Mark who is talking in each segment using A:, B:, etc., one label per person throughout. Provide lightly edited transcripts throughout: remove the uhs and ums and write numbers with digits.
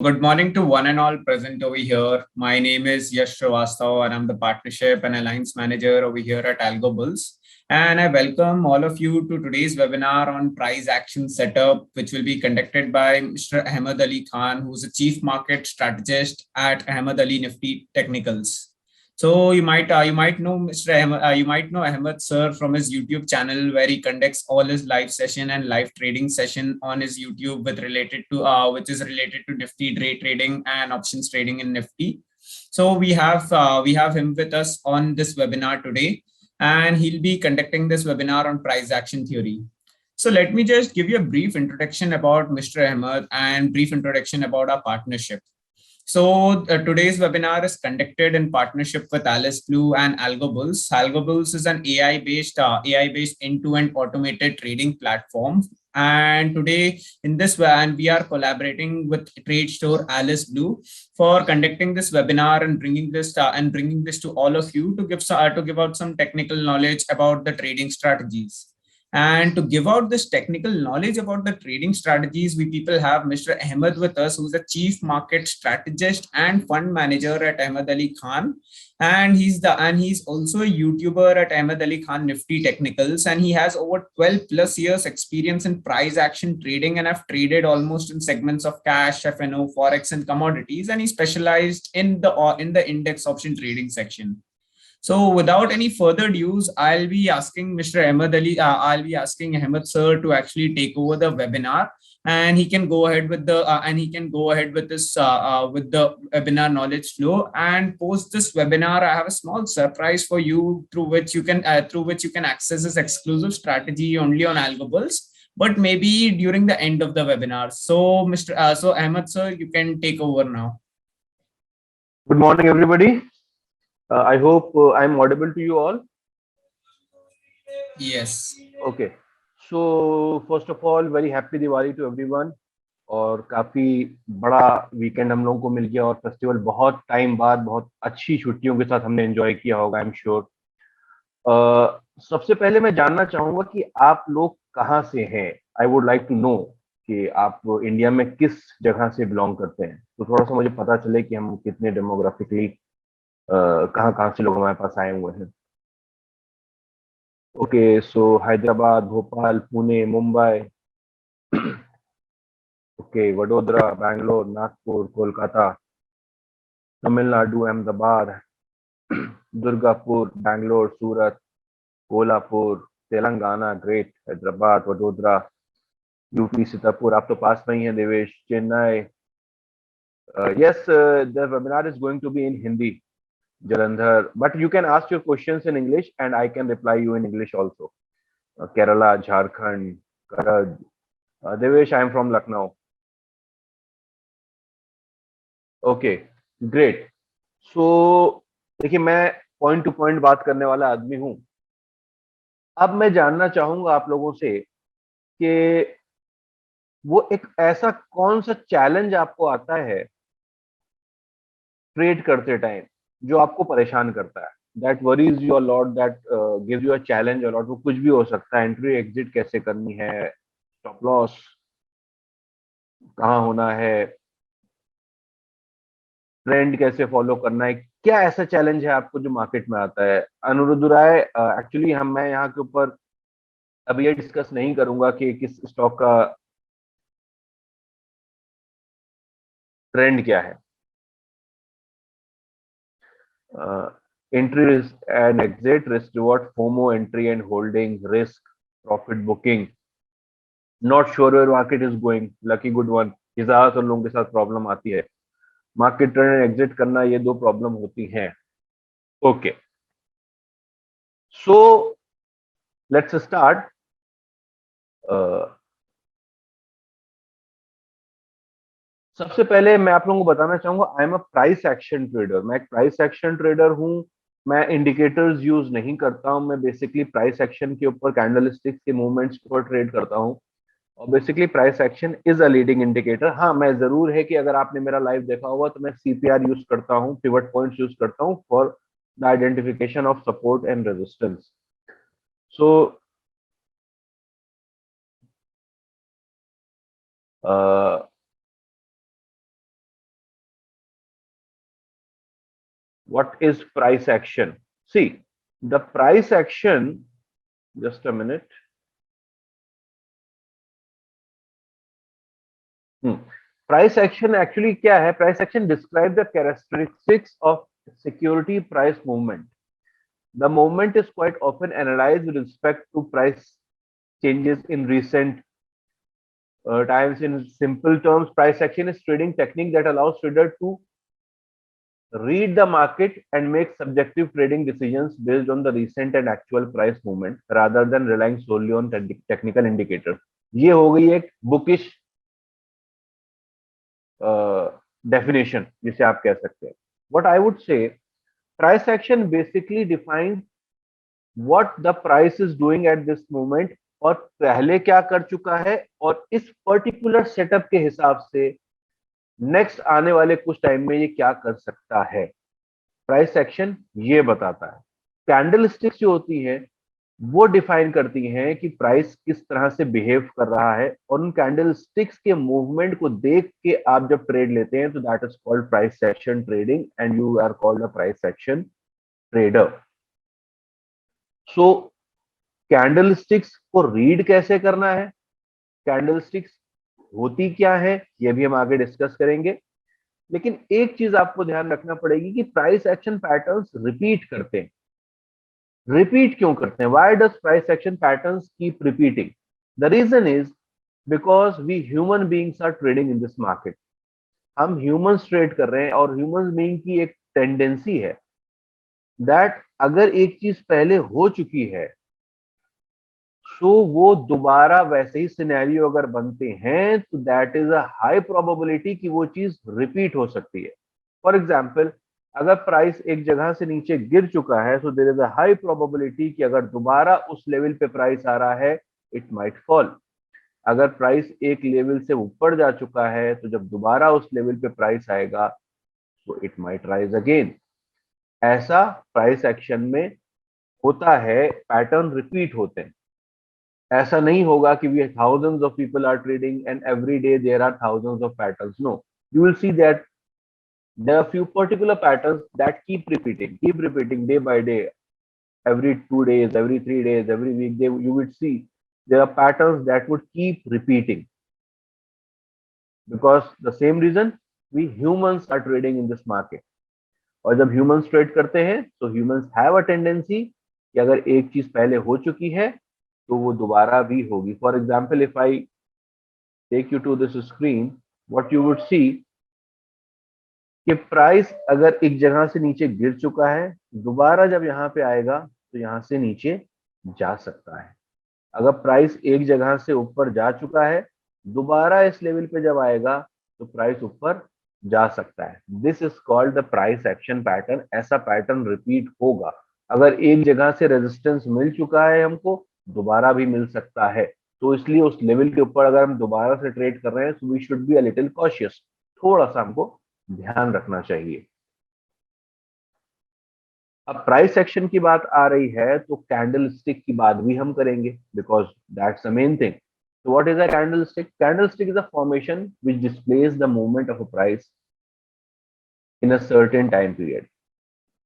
A: Good morning to one and all present over here. My name is Yash Srivastav and I'm the Partnership and Alliance Manager over here at Algo Bulls. And I welcome all of you to today's webinar on price action setup, which will be conducted by Mr. Ahmed Ali Khan, who's a Chief Market Strategist at Ahmed Ali Nifty Technicals. So you might know Mr. Ahmed, you might know Ahmed sir from his YouTube channel where he conducts all his live session and live trading session on his YouTube with related to which is related to Nifty day trading and options trading in Nifty. So we have him with us on this webinar today, and he'll be conducting this webinar on price action theory. So let me just give you a brief introduction about Mr. Ahmed and brief introduction about our partnership. So today's webinar is conducted in partnership with Alice Blue and AlgoBulls. AlgoBulls is an AI-based end-to-end automated trading platform. And today in this and we are collaborating with Trade Store Alice Blue for conducting this webinar and bringing this to all of you to give out some technical knowledge about the trading strategies. And to give out this technical knowledge about the trading strategies, we people have Mr. Ahmed with us, who's the Chief Market Strategist and Fund Manager at Ahmed Ali Khan. And he's also a YouTuber at Ahmed Ali Khan Nifty Technicals. And he has over 12 plus years experience in price action trading and have traded almost in segments of cash, FNO, Forex, and commodities. And he specialized in the index option trading section. So without any further ado, I'll be asking Mr. Ahmed Ali, I'll be asking Ahmed sir to actually take over the webinar, and he can go ahead with the webinar knowledge flow. And post this webinar, I have a small surprise for you through which you can access this exclusive strategy only on AlgoBulls, but maybe during the end of the webinar. So so Ahmed sir, you can take over now.
B: Good morning, everybody. I hope I'm audible to you all.
A: Yes.
B: Okay. So first of all, very happy Diwali to everyone. और काफी बड़ा weekend हम लोगों को मिल गया और festival बहुत time बाद बहुत अच्छी छुट्टियों के साथ हमने एंजॉय किया होगा, आई एम श्योर। सबसे पहले मैं जानना चाहूंगा कि आप लोग कहाँ से हैं। I would like to know कि आप इंडिया में किस जगह से बिलोंग करते हैं, तो थोड़ा सा मुझे पता चले कि हम कितने डेमोग्राफिकली कहाँ कहाँ से लोग हमारे पास आए हुए हैं। ओके, सो हैदराबाद, भोपाल, पुणे, मुंबई, ओके, वडोदरा, बैंगलोर, नागपुर, कोलकाता, तमिलनाडु, अहमदाबाद, दुर्गापुर, बैंगलोर, सूरत, कोल्हापुर, तेलंगाना, ग्रेट, हैदराबाद, वडोदरा, यूपी, सीतापुर, आप तो पास में ही हैं Devesh, Chennai. Yes, the webinar is going to be in Hindi, Jalandhar, but you can ask your questions in English and I can reply you in English also. Kerala, Jharkhand, Karaj. Devesh, I am from Lucknow. Okay, great. So देखिए, मैं point two point बात करने वाला आदमी हूं। अब मैं जानना चाहूंगा आप लोगों से कि वो एक ऐसा कौन सा चैलेंज आपको आता है ट्रेड करते टाइम जो आपको परेशान करता है, that worries you a lot, that gives you a challenge a lot. वो कुछ भी हो सकता है, एंट्री एग्जिट कैसे करनी है, स्टॉप लॉस कहाँ होना है, ट्रेंड कैसे फॉलो करना है। क्या ऐसा चैलेंज है आपको जो मार्केट में आता है? अनुरुद्ध राय, एक्चुअली मैं यहाँ के ऊपर अभी ये डिस्कस नहीं करूंगा कि किस स्टॉक का ट्रेंड क्या है। Entry risk and exit, risk reward, FOMO, entry and holding, risk, profit booking, not sure where market is going, lucky good one. ये ज्यादातर लोगों के साथ प्रॉब्लम आती है। मार्केट ट्रेंड एंड एग्जिट करना, ये दो प्रॉब्लम होती हैं। Okay, so let's start. सबसे पहले मैं आप लोगों को बताना चाहूंगा, I am a price action trader. मैं एक प्राइस एक्शन ट्रेडर हूं। मैं इंडिकेटर्स यूज नहीं करता हूं। मैं बेसिकली प्राइस एक्शन के ऊपर कैंडलस्टिक्स के मूवमेंट्स के ऊपर ट्रेड करता हूं। और basically price action is a leading indicator. हाँ, मैं जरूर है कि अगर आपने मेरा लाइव देखा होगा तो मैं सीपीआर यूज करता हूँ, पिवट पॉइंट्स यूज करता हूँ for the identification of support and resistance. So what is price action? See, the price action, just a minute. Price action actually क्या है? Price action describe the characteristics of security price movement. The movement is quite often analyzed with respect to price changes in recent times. In simple terms, price action is trading technique that allows trader to read the market and make subjective trading decisions based on the recent and actual price movement rather than relying solely on technical indicators. ये हो गई एक bookish definition जिसे आप कह सकते हैं. What I would say, price action basically defines what the price is doing at this moment और पहले क्या कर चुका है और इस पर्टिकुलर सेटअप के हिसाब से नेक्स्ट आने वाले कुछ टाइम में ये क्या कर सकता है. प्राइस एक्शन ये बताता है. कैंडल स्टिक्स जो होती है वो डिफाइन करती हैं कि प्राइस किस तरह से बिहेव कर रहा है और उन कैंडल स्टिक्स के मूवमेंट को देख के आप जब ट्रेड लेते हैं तो that is called price action trading and you are called a price action trader. So candle sticks को रीड कैसे करना है, कैंडल स्टिक्स होती क्या है, ये भी हम आगे डिस्कस करेंगे. लेकिन एक चीज आपको ध्यान रखना पड़ेगी कि प्राइस एक्शन पैटर्न्स रिपीट करते हैं. रिपीट क्यों करते हैं? Why does price action patterns keep repeating? The reason is because we human beings are trading in this market. हम ह्यूमंस ट्रेड कर रहे हैं और ह्यूमन बीइंग की एक टेंडेंसी है दैट अगर एक चीज पहले हो चुकी है तो वो दोबारा वैसे ही सिनेरियो अगर बनते हैं तो that is a high probability कि वो चीज रिपीट हो सकती है. फॉर एग्जाम्पल, अगर प्राइस एक जगह से नीचे गिर चुका है तो there is a high probability कि अगर दोबारा उस लेवल पे प्राइस आ रहा है इट माइट फॉल. अगर प्राइस एक लेवल से ऊपर जा चुका है तो जब दोबारा उस लेवल पे प्राइस आएगा तो इट माइट राइज अगेन. ऐसा प्राइस एक्शन में होता है, पैटर्न रिपीट होते हैं. ऐसा नहीं होगा कि we thousands of people are trading and every day there are thousands of patterns. No, you will see that there are few particular patterns that keep repeating day by day, every 2 days, every 3 days, every week. You would see there are patterns that would keep repeating because the same reason we humans are trading in this market. और जब humans trade करते हैं तो humans have a tendency कि अगर एक चीज पहले हो चुकी है तो वो दोबारा भी होगी. For example, if I take you to this screen, what you would see कि प्राइस अगर एक जगह से नीचे गिर चुका है, दोबारा जब यहाँ पे आएगा तो यहाँ से नीचे जा सकता है. अगर प्राइस एक जगह से ऊपर जा चुका है, दोबारा इस लेवल पे जब आएगा तो प्राइस ऊपर जा सकता है. This is called the price action pattern. ऐसा पैटर्न रिपीट होगा. अगर एक जगह से रेजिस्टेंस मिल चुका है हमको, दोबारा भी मिल सकता है. तो इसलिए उस लेवल के ऊपर अगर हम दोबारा से ट्रेड कर रहे हैं तो we should be a little cautious. थोड़ा सा हमको ध्यान रखना चाहिए. अब प्राइस एक्शन की बात आ रही है तो कैंडल स्टिक की बात भी हम करेंगे because that's the main thing. So what is a candlestick? Candlestick is a formation which displays the movement of a price in a certain time period.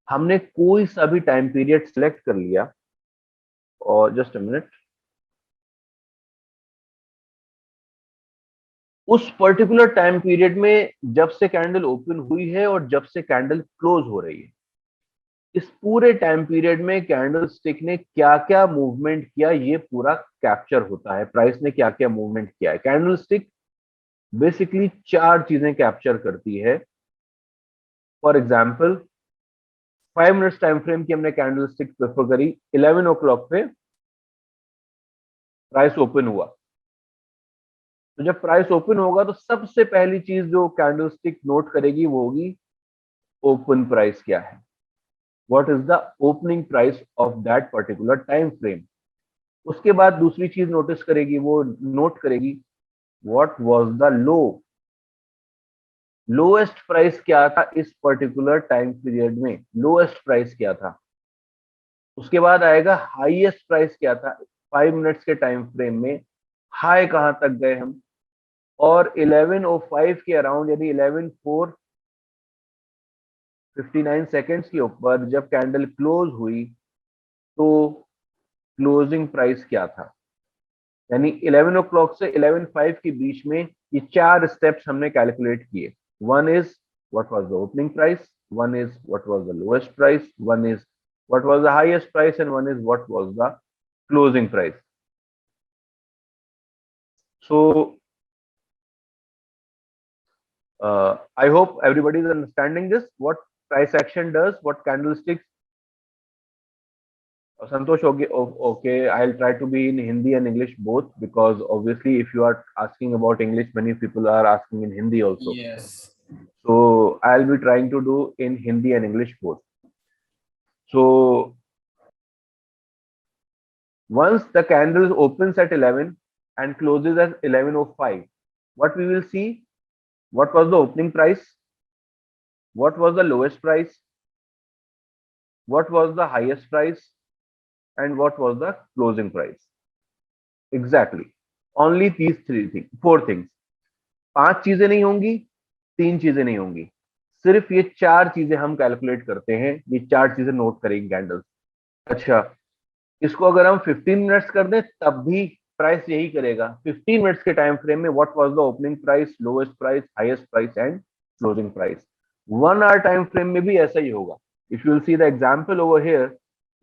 B: हमने कोई सा भी टाइम पीरियड सिलेक्ट कर लिया और जस्ट अ मिनट, उस particular time period में जब से कैंडल ओपन हुई है और जब से कैंडल क्लोज हो रही है, इस पूरे टाइम पीरियड में कैंडल स्टिक ने क्या क्या मूवमेंट किया ये पूरा कैप्चर होता है. प्राइस ने क्या क्या मूवमेंट किया है. कैंडल स्टिक बेसिकली चार चीजें कैप्चर करती है. For example, 5 minutes time frame की हमने कैंडल स्टिक प्रेफर करी. 11 ओ क्लॉक पे प्राइस ओपन हुआ, तो जब प्राइस ओपन होगा तो सबसे पहली चीज जो कैंडल स्टिक नोट करेगी वो होगी ओपन प्राइस क्या है. What is the opening price of that particular time frame. उसके बाद दूसरी चीज नोटिस करेगी, वो नोट करेगी what was the low. Lowest price क्या था इस पर्टिकुलर टाइम पीरियड में, लोएस्ट प्राइस क्या था. उसके बाद आएगा हाईएस्ट प्राइस क्या था 5 मिनट्स के टाइम फ्रेम में, हाई कहां तक गए हम. और 11:05 के अराउंड यानी 11:04 59 सेकेंड्स के ऊपर जब कैंडल क्लोज हुई तो क्लोजिंग प्राइस क्या था, यानी 11 o'clock से 11:05 के बीच में ये 4 स्टेप्स हमने कैलकुलेट किए. One is what was the opening price, one is what was the lowest price, one is what was the highest price and one is what was the closing price. So I hope everybody is understanding this. What price action does, what candlesticks. Santosh, okay. I'll try to be in Hindi and English both, because obviously, if you are asking about English, many people are asking in Hindi also.
A: Yes.
B: So I'll be trying to do in Hindi and English both. So once the candle opens at 11 and closes at 11:05, what we will see? What was the opening price? What was the lowest price? What was the highest price? And what was the closing price? Exactly. Only these four things. 5 चीजें नहीं होंगी, 3 चीजें नहीं होंगी, सिर्फ ये 4 चीजें हम कैलकुलेट करते हैं. ये 4 चीजें नोट करेंगे कैंडल्स. अच्छा, इसको अगर हम 15 मिनट्स कर दें तब भी प्राइस यही करेगा. 15 मिनट्स के टाइम फ्रेम में what was the opening price, lowest price, highest price and closing price. 1 hour time frame में भी ऐसा ही होगा. If you will see the example over here,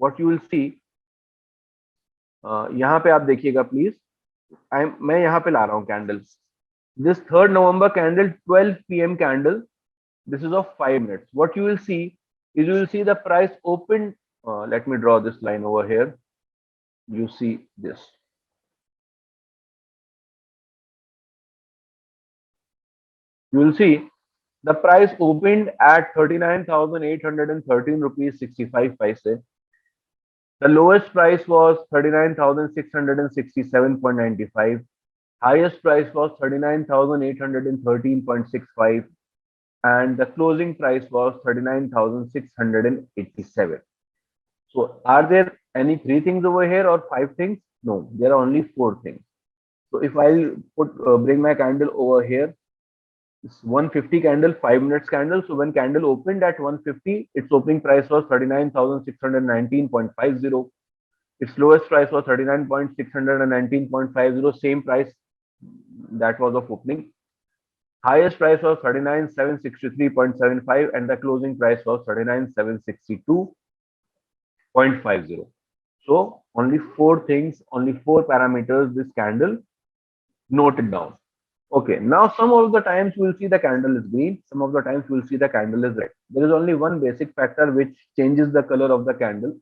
B: what you will see, यहाँ पे आप देखिएगा प्लीज. मैं यहाँ पे ला रहा हूँ candle. This 3rd November candle, 12 PM candle. This is of 5 minutes. What you will see is, you will see the price opened. Let me draw this line over here. You see this. You will see the price opened at 39,813 rupees 65 paise. The lowest price was 39,667.95. Highest price was 39,813.65. And the closing price was 39,687. So are there any 3 things over here or 5 things? No, there are only 4 things. So if I'll bring my candle over here, it's 150 candle, 5 minutes candle. So when candle opened at 150, its opening price was 39,619.50. Its lowest price was 39,619.50, same price that was of opening. Highest price was 39,763.75 and the closing price was 39,762.50. So only 4 things, only 4 parameters this candle noted down. Okay, now some of the times you will see the candle is green, some of the times you will see the candle is red. There is only one basic factor which changes the color of the candle,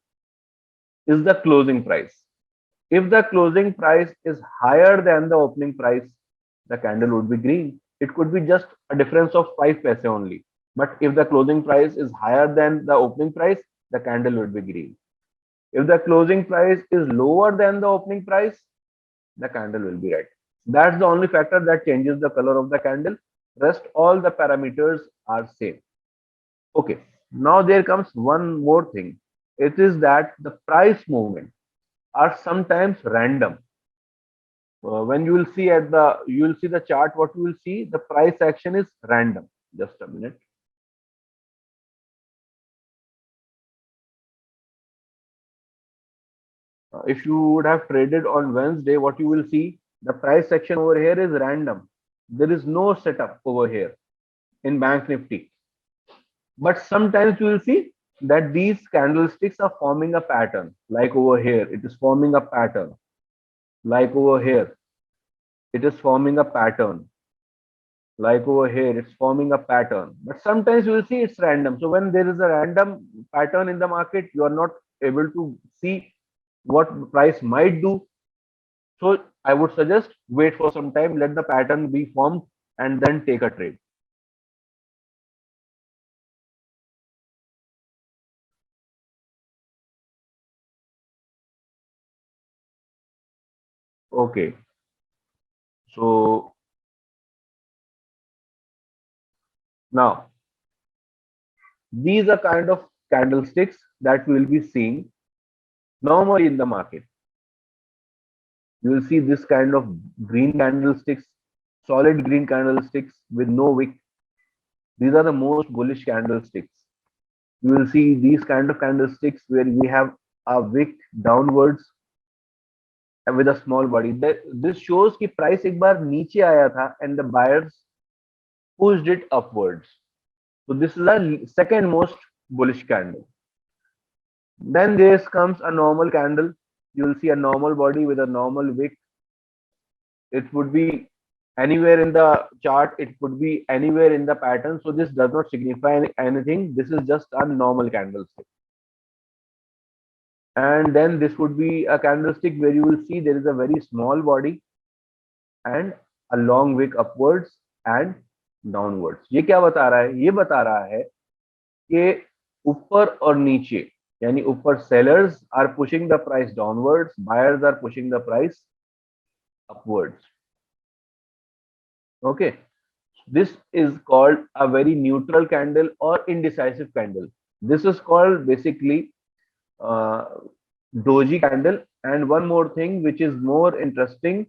B: is the closing price. If the closing price is higher than the opening price, the candle would be green. It could be just a difference of 5 paise only. But if the closing price is higher than the opening price, the candle would be green. If the closing price is lower than the opening price, the candle will be red. That's the only factor that changes the color of the candle. Rest all the parameters are same. Okay, now there comes one more thing. It is that the price movement are sometimes random. When you will see the chart, what you will see, the price action is random. Just a minute. If you would have traded on Wednesday, what you will see, the price action over here is random. There is no setup over here in Bank Nifty. But sometimes you will see that these candlesticks are forming a pattern. Like over here, it is forming a pattern. Like over here, it is forming a pattern. Like over here, it's forming a pattern. But sometimes you will see it's random. So when there is a random pattern in the market, you are not able to see what price might do. So I would suggest wait for some time, let the pattern be formed, and then take a trade. Okay. So now these are kind of candlesticks that we will be seeing normally in the market. You will see this kind of green candlesticks, solid green candlesticks with no wick. These are the most bullish candlesticks. You will see these kind of candlesticks where we have a wick downwards with a small body. This shows कि price एक बार नीचे आया था and the buyers pushed it upwards. So this is the second most bullish candle. Then there comes a normal candle. You will see a normal body with a normal wick. It would be anywhere in the chart. It could be anywhere in the pattern. So this does not signify anything. This is just a normal candlestick. And then this would be a candlestick where you will see there is a very small body and a long wick upwards and downwards. ये क्या बता रहा है? ये बता रहा है कि ऊपर और नीचे, यानी ऊपर sellers are pushing the price downwards, buyers are pushing the price upwards. Okay, this is called a very neutral candle or indecisive candle. This is called basically doji candle. And one more thing which is more interesting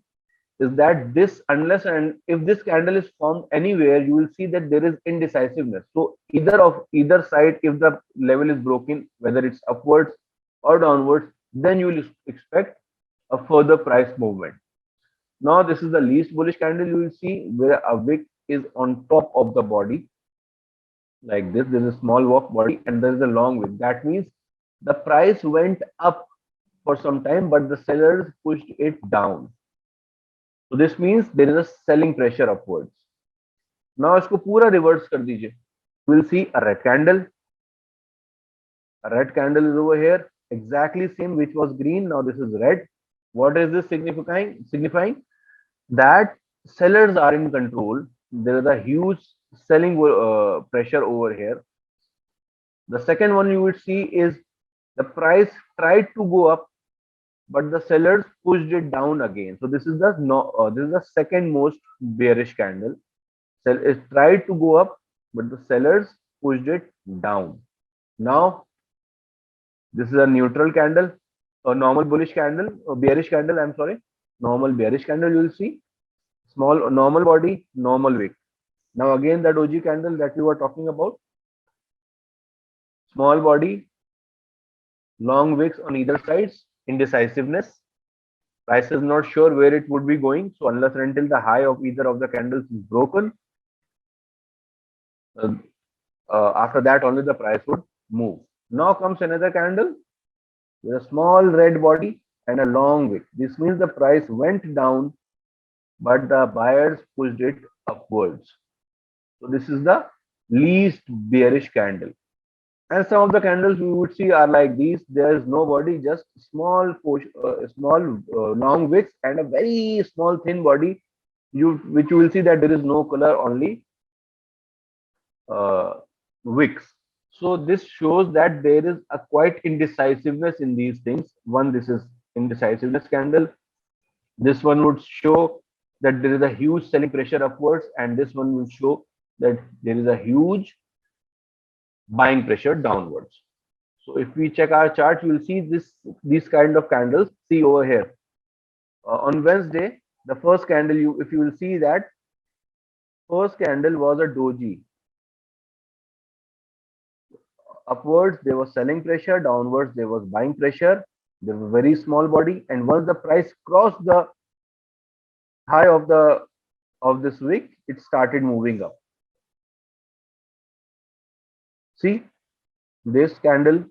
B: is that this, unless and if this candle is formed anywhere, you will see that there is indecisiveness. So either side, if the level is broken, whether it's upwards or downwards, then you will expect a further price movement. Now this is the least bullish candle you will see, where a wick is on top of the body like this. There is a small walk body and there is a long wick. That means the price went up for some time, but the sellers pushed it down. So this means there is a selling pressure upwards. Now इसको पूरा reverse कर दीजिए. You will see a red candle. A red candle is over here, exactly same which was green. Now this is red. What is this signifying? Signifying that sellers are in control. There is a huge selling pressure over here. The second one you will see is the price tried to go up, but the sellers pushed it down again. So this is the second most bearish candle. It tried to go up, but the sellers pushed it down. Now this is a neutral candle, a normal bullish candle, or bearish candle. I'm sorry, normal bearish candle. You will see small normal body, normal wick. Now again the doji candle that we were talking about, small body, long wicks on either sides, indecisiveness. Price is not sure where it would be going. So unless and until the high of either of the candles is broken, after that only the price would move. Now comes another candle with a small red body and a long wick. This means the price went down, but the buyers pushed it upwards. So this is the least bearish candle. And some of the candles we would see are like these. There is no body, just small long wicks and a very small thin body. Which you will see that there is no color, only wicks. So this shows that there is a quite indecisiveness in these things. One, this is indecisiveness candle. This one would show that there is a huge selling pressure upwards, and this one will show that there is a huge buying pressure downwards. So if we check our chart, you will see these kind of candles. See over here. On Wednesday, the first candle, if you will see that first candle was a doji. Upwards there was selling pressure, downwards there was buying pressure. There was a very small body, and once the price crossed the high of this wick, it started moving up. See this candle,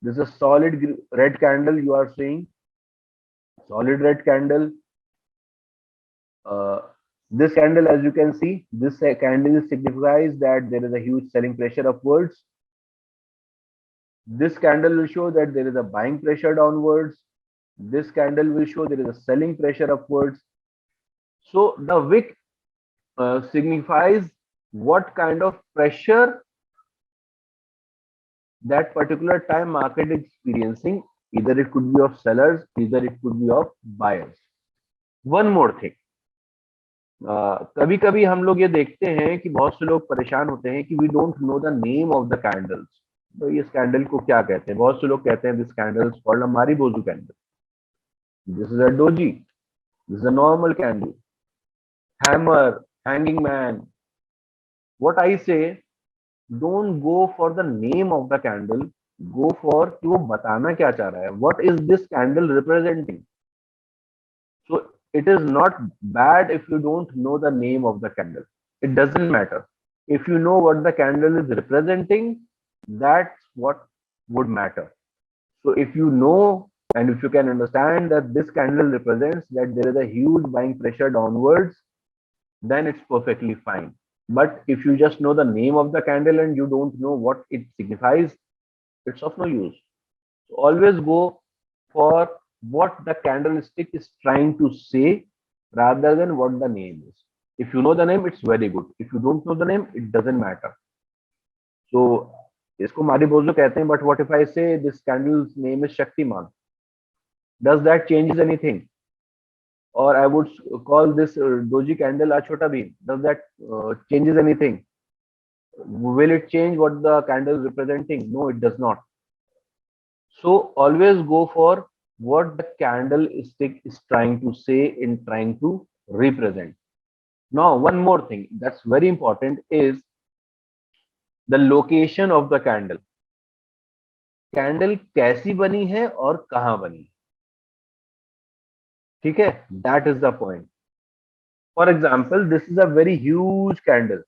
B: this is a solid red candle you are seeing, solid red candle. This candle, as you can see, this candle signifies that there is a huge selling pressure upwards. This candle will show that there is a buying pressure downwards. This candle will show there is a selling pressure upwards. So the wick signifies what kind of pressure that particular time market is experiencing. Either it could be of sellers, either it could be of buyers. One more thing, कभी कभी हम लोग ये देखते हैं कि बहुत से लोग परेशान होते हैं कि we don't know the name of the candles. तो इस कैंडल को क्या कहते हैं? बहुत से लोग कहते हैं this candle is called a marubozu candle, this is a doji, this is a normal candle, hammer, hanging man. What I say, don't go for the name of the candle, go for कि वो बताना क्या चाह रहा है, what is this candle representing. So it is not bad if you don't know the name of the candle. It doesn't matter. If you know what the candle is representing, that's what would matter. So if you know and if you can understand that this candle represents that there is a huge buying pressure downwards, then it's perfectly fine. But if you just know the name of the candle and you don't know what it signifies, it's of no use. So always go for what the candlestick is trying to say rather than what the name is. If you know the name, it's very good. If you don't know the name, it doesn't matter. So इसको मारिबोजो कहते हैं, but what if I say this candle's name is Shaktiman? Does that changes anything? Or I would call this doji candle a Chota Bheem. Does that changes anything? Will it change what the candle is representing? No, it does not. So always go for what the candlestick is trying to say and trying to represent. Now, one more thing that's very important is the location of the candle. Candle कैसी बनी है और कहां बनी, ठीक है, that is the point. For example, this is a very huge candle,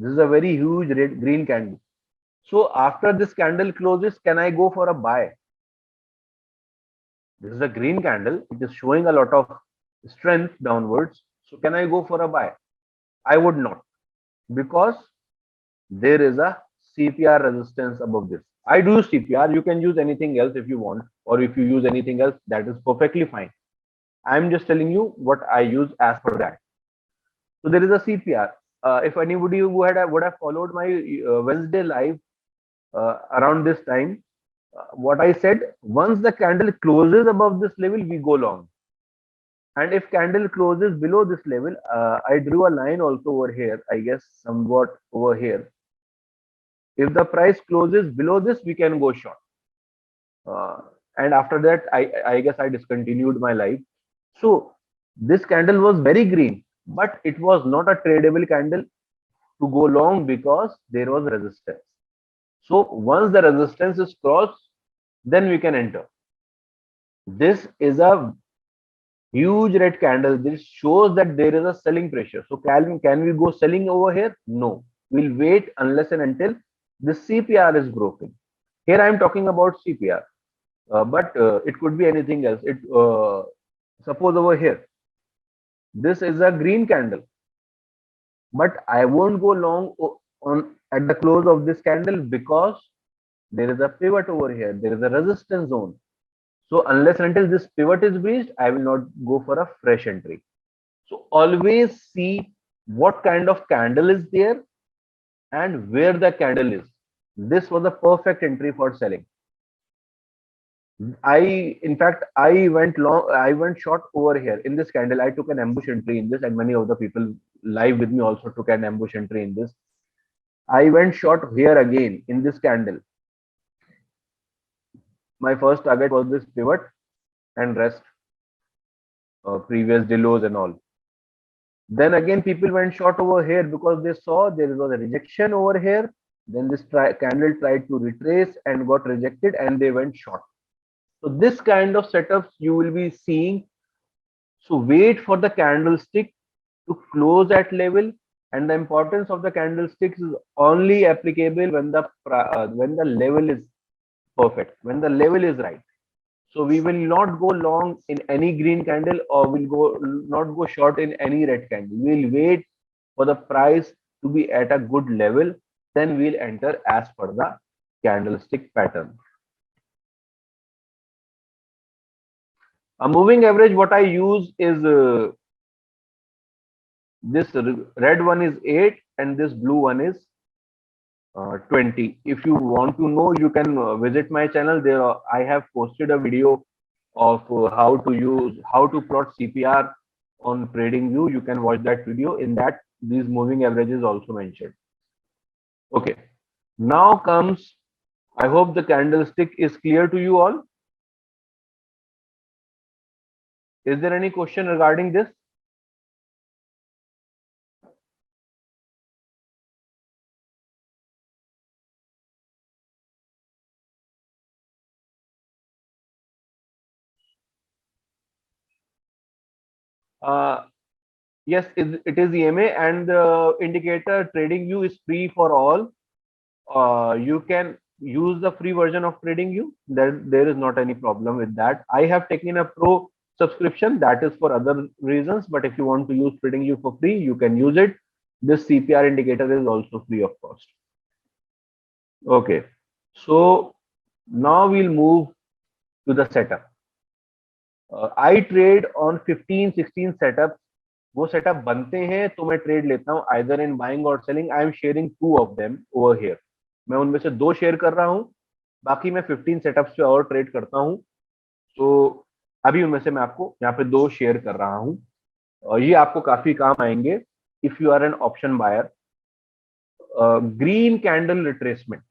B: this is a very huge red green candle. So after this candle closes, can I go for a buy? This is a green candle, it is showing a lot of strength downwards, so can I go for a buy? I would not, because there is a CPR resistance above this. I do use CPR, you can use anything else if you want, or if you use anything else, that is perfectly fine. I'm just telling you what I use as per that. So there is a CPR. If anybody who would have followed my Wednesday live around this time, what I said, once the candle closes above this level, we go long. And if candle closes below this level, I drew a line also over here, I guess somewhat over here. If the price closes below this, we can go short. And after that, I guess I discontinued my life. So this candle was very green, but it was not a tradable candle to go long because there was resistance. So once the resistance is crossed, then we can enter. This is a huge red candle. This shows that there is a selling pressure. So can we go selling over here? No. We'll wait unless and until the CPR is broken. Here I am talking about CPR, but it could be anything else. Suppose over here, this is a green candle, but I won't go long on at the close of this candle because there is a pivot over here. There is a resistance zone. So unless and until this pivot is breached, I will not go for a fresh entry. So always see what kind of candle is there and where the candle is. This was a perfect entry for selling. In fact, I went long, I went short over here in this candle. I took an ambush entry in this, and many of the people live with me also took an ambush entry in this. I went short here again in this candle. My first target was this pivot and rest, previous delos and all. Then again, people went short over here because they saw there was a rejection over here. Then this candle tried to retrace and got rejected, and they went short. So this kind of setups you will be seeing. So wait for the candlestick to close at level, and the importance of the candlesticks is only applicable when the level is perfect, when the level is right. So we will not go long in any green candle, or not go short in any red candle. We'll wait for the price to be at a good level, then we'll enter as per the candlestick pattern. A moving average, what I use is this red one is 8 and this blue one is 20. If you want to know, you can visit my channel. There I have posted a video of how to plot CPR on TradingView. You can watch that video. In that, these moving averages also mentioned. Okay, now comes, I hope the candlestick is clear to you all. Is there any question regarding this? Yes, it is EMA, and the indicator TradingView is free for all. You can use the free version of TradingView. There is not any problem with that. I have taken a pro subscription, that is for other reasons, but if you want to use TradingView for free, you can use it. This CPR indicator is also free of cost. Okay, so now we'll move to the setup. I trade on 15-16 setups. वो setup बनते हैं तो मैं trade लेता हूं either in buying और selling. I am sharing 2 of them over here. मैं उनमें से 2 शेयर कर रहा हूं, बाकी मैं 15 सेटअप्स पे और ट्रेड करता हूं. तो अभी उनमें से मैं आपको यहाँ पे 2 शेयर कर रहा हूं और ये आपको काफी काम आएंगे if you are an option buyer. Green candle retracement.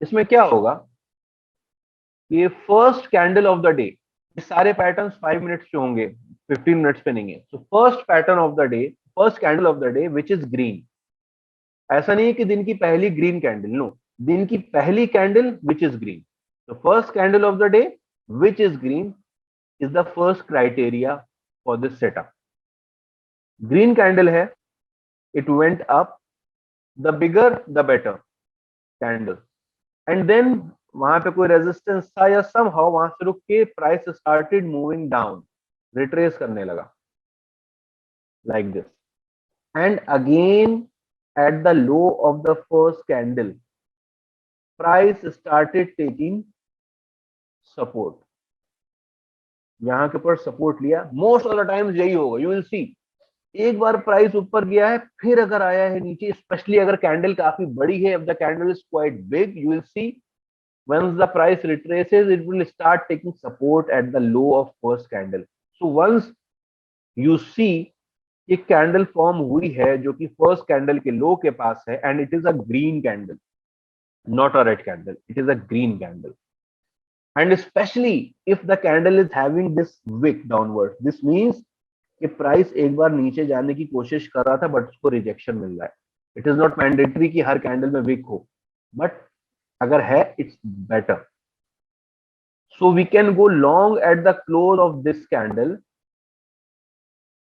B: इसमें क्या होगा, ये first candle of the day, ये सारे पैटर्न्स 5 मिनट्स पे होंगे, 15 मिनट्स पे नहीं है. तो first pattern of the day, first candle of the day which is green. ऐसा नहीं है कि दिन की पहली ग्रीन कैंडल, नो, दिन की पहली कैंडल विच इज ग्रीन. तो first candle of the day which is green is the first criteria for this setup. Green candle है, it went up, the bigger the better candle, and then वहां पे कोई resistance था या somehow वहां से रुक के price started moving down, retrace करने लगा like this, and again at the low of the first candle price started taking support. यहां के ऊपर सपोर्ट लिया. मोस्ट ऑफ द टाइम्स यही होगा, यू विल सी. एक बार प्राइस ऊपर गया है, फिर अगर आया है नीचे, स्पेशली अगर कैंडल काफी बड़ी है, if the candle is quite big, you will C once the price retraces it will start taking support at the low of first candle. So once you see एक कैंडल फॉर्म हुई है जो कि first candle के लो के पास है, and it is a green candle, not a red candle, it is a green candle. And specially if the candle is having this wick downward, this means कि price एक बार नीचे जाने की कोशिश कर रहा था बट उसको रिजेक्शन मिल रहा है. इट इज नॉट मैंडेटरी कि हर कैंडल में विक हो, बट अगर है it's better. So we can go long at the close of this candle,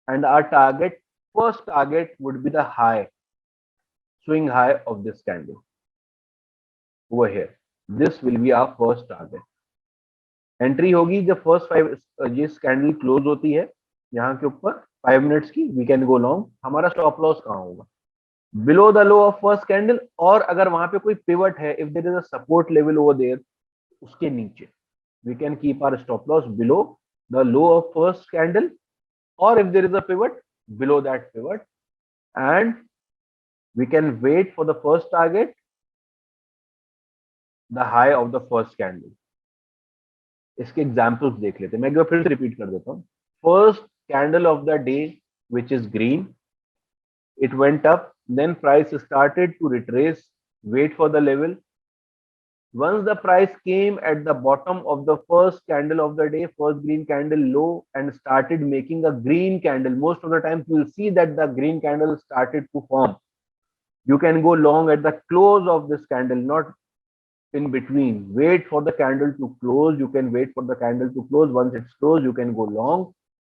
B: and our target, first target would be the high, swing high of this candle over here. This will be our first target. Entry होगी जब first 5 जिस candle close होती है यहाँ के ऊपर 5 minutes की, we can go long. हमारा स्टॉप लॉस कहाँ होगा, below the low of first candle, और अगर वहां पे कोई पिवट है, if there is a support level over there, उसके नीचे we can keep our stop loss below the low of first candle, or if there is a pivot, below that pivot, and we can wait for the first target, the high of the first candle. इसके examples देख लेते हैं. मैं एक बार फिर से repeat कर देता हूँ. First candle of the day which is green, it went up, then price started to retrace, wait for the level. Once the price came at the bottom of the first candle of the day, first green candle low, and started making a green candle, most of the time you will see that the green candle started to form. You can go long at the close of this candle, not in between. Wait for the candle to close. You can wait for the candle to close. Once it's closed, you can go long.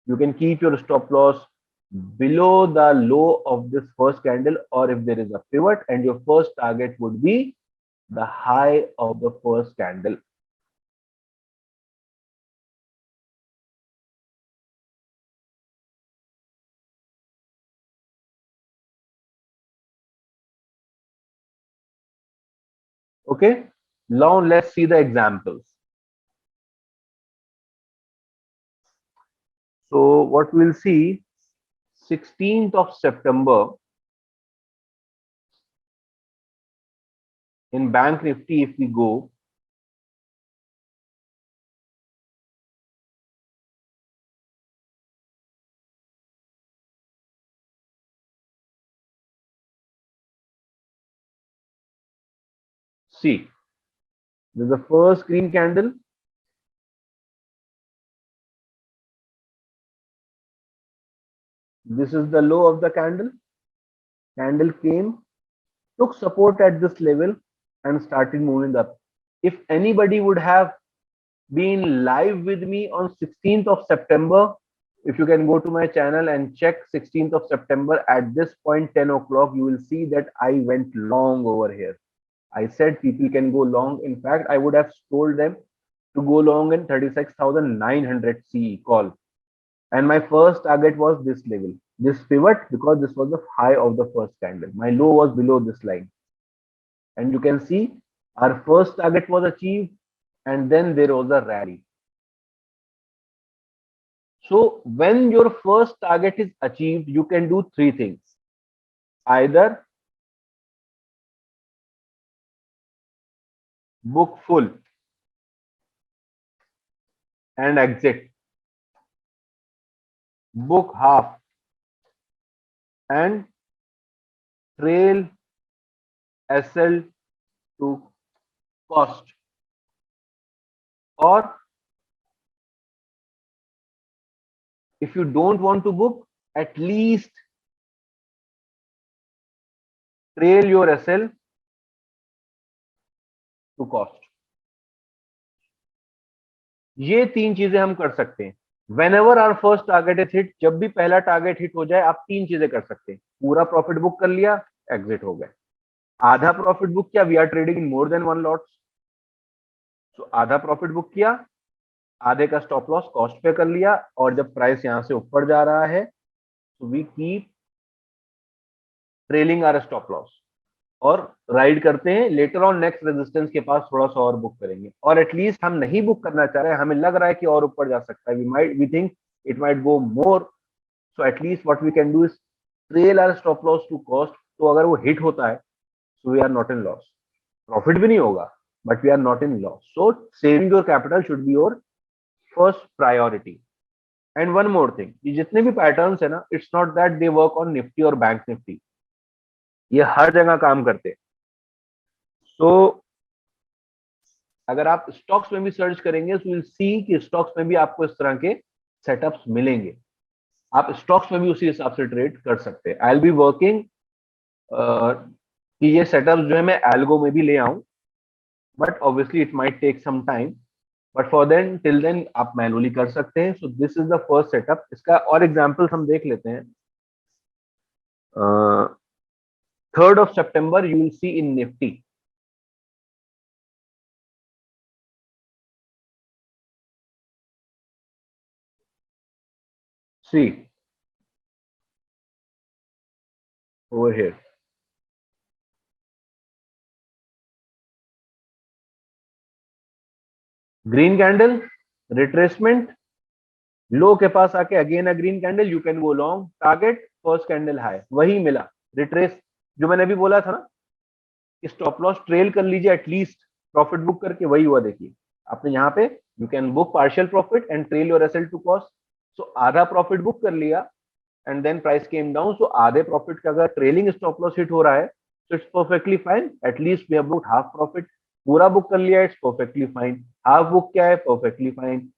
B: You can keep your stop loss below the low of this first candle, or if there is a pivot, and your first target would be the high of the first candle. Okay, now let's see the examples. So what we'll see, 16th of September in Bank Nifty, if we go, see, this is the first green candle. This is the low of the candle. Candle came, took support at this level, and started moving up. If anybody would have been live with me on 16th of September, if you can go to my channel and check 16th of September at this point 10 o'clock, you will see that I went long over here. I said people can go long. In fact, I would have told them to go long in 36,900 CE call. And my first target was this level, this pivot, because this was the high of the first candle. My low was below this line. And you can see our first target was achieved, and then there was a rally. So when your first target is achieved, you can do three things. Either book full and exit, book half and trail SL to cost, or if you don't want to book, at least trail your SL to cost. ये तीन चीजें हम कर सकते हैं. Whenever our first target is hit, जब भी पहला टारगेट हिट हो जाए, आप तीन चीजें कर सकते हैं. पूरा प्रॉफिट बुक कर लिया, एग्जिट हो गए. आधा प्रॉफिट बुक किया, we are trading in more than one lots, तो आधा प्रॉफिट बुक किया, आधे का स्टॉप लॉस कॉस्ट पे कर लिया, और जब प्राइस यहां से ऊपर जा रहा है तो we keep trailing our stop loss और राइड करते हैं. लेटर ऑन नेक्स्ट रेजिस्टेंस के पास थोड़ा सा और बुक करेंगे, और एटलीस्ट हम नहीं बुक करना चाह रहे हैं, हमें लग रहा है कि और ऊपर जा सकता है, we think it might go more, so at least what we can do is trail our stop loss to cost. तो अगर वो हिट होता है so we are not in loss. Profit भी नहीं होगा, but we are not in loss. So saving your capital should be your first priority. And one more thing, ये जितने भी patterns है ना, it's not that they work on Nifty और Bank Nifty. ये हर जगह काम करते हैं. So अगर आप स्टॉक्स में भी सर्च करेंगे तो you'll see कि स्टॉक्स में भी आपको इस तरह के सेटअप्स मिलेंगे. आप स्टॉक्स में भी उसी हिसाब से ट्रेड कर सकते हैं. I'll be working कि ये सेटअप जो है मैं एल्गो में भी ले आऊं, but obviously it might take some time, but for then till then आप मैनुअली कर सकते हैं. So this is the first setup. इसका और एग्जांपल्स हम देख लेते हैं. 3rd of September you will see in Nifty. See over here. Green candle, retracement, low के पास आके again a green candle, you can go long. Target first candle high, वही मिला. रिट्रेस जो मैंने अभी बोला था ना, स्टॉप लॉस ट्रेल कर लीजिए, एटलीस्ट प्रॉफिट बुक करके, वही हुआ. देखिए आपने यहाँ पे you can book partial profit and trail your SL to cost. So आधा प्रॉफिट बुक कर लिया and then price came down. So आधे प्रॉफिट का अगर ट्रेलिंग स्टॉप लॉस हिट हो रहा है तो it's perfectly fine. At least we have booked half profit. पूरा बुक कर लिया, it's perfectly fine. Half book क्या है, परफेक्टली फाइन.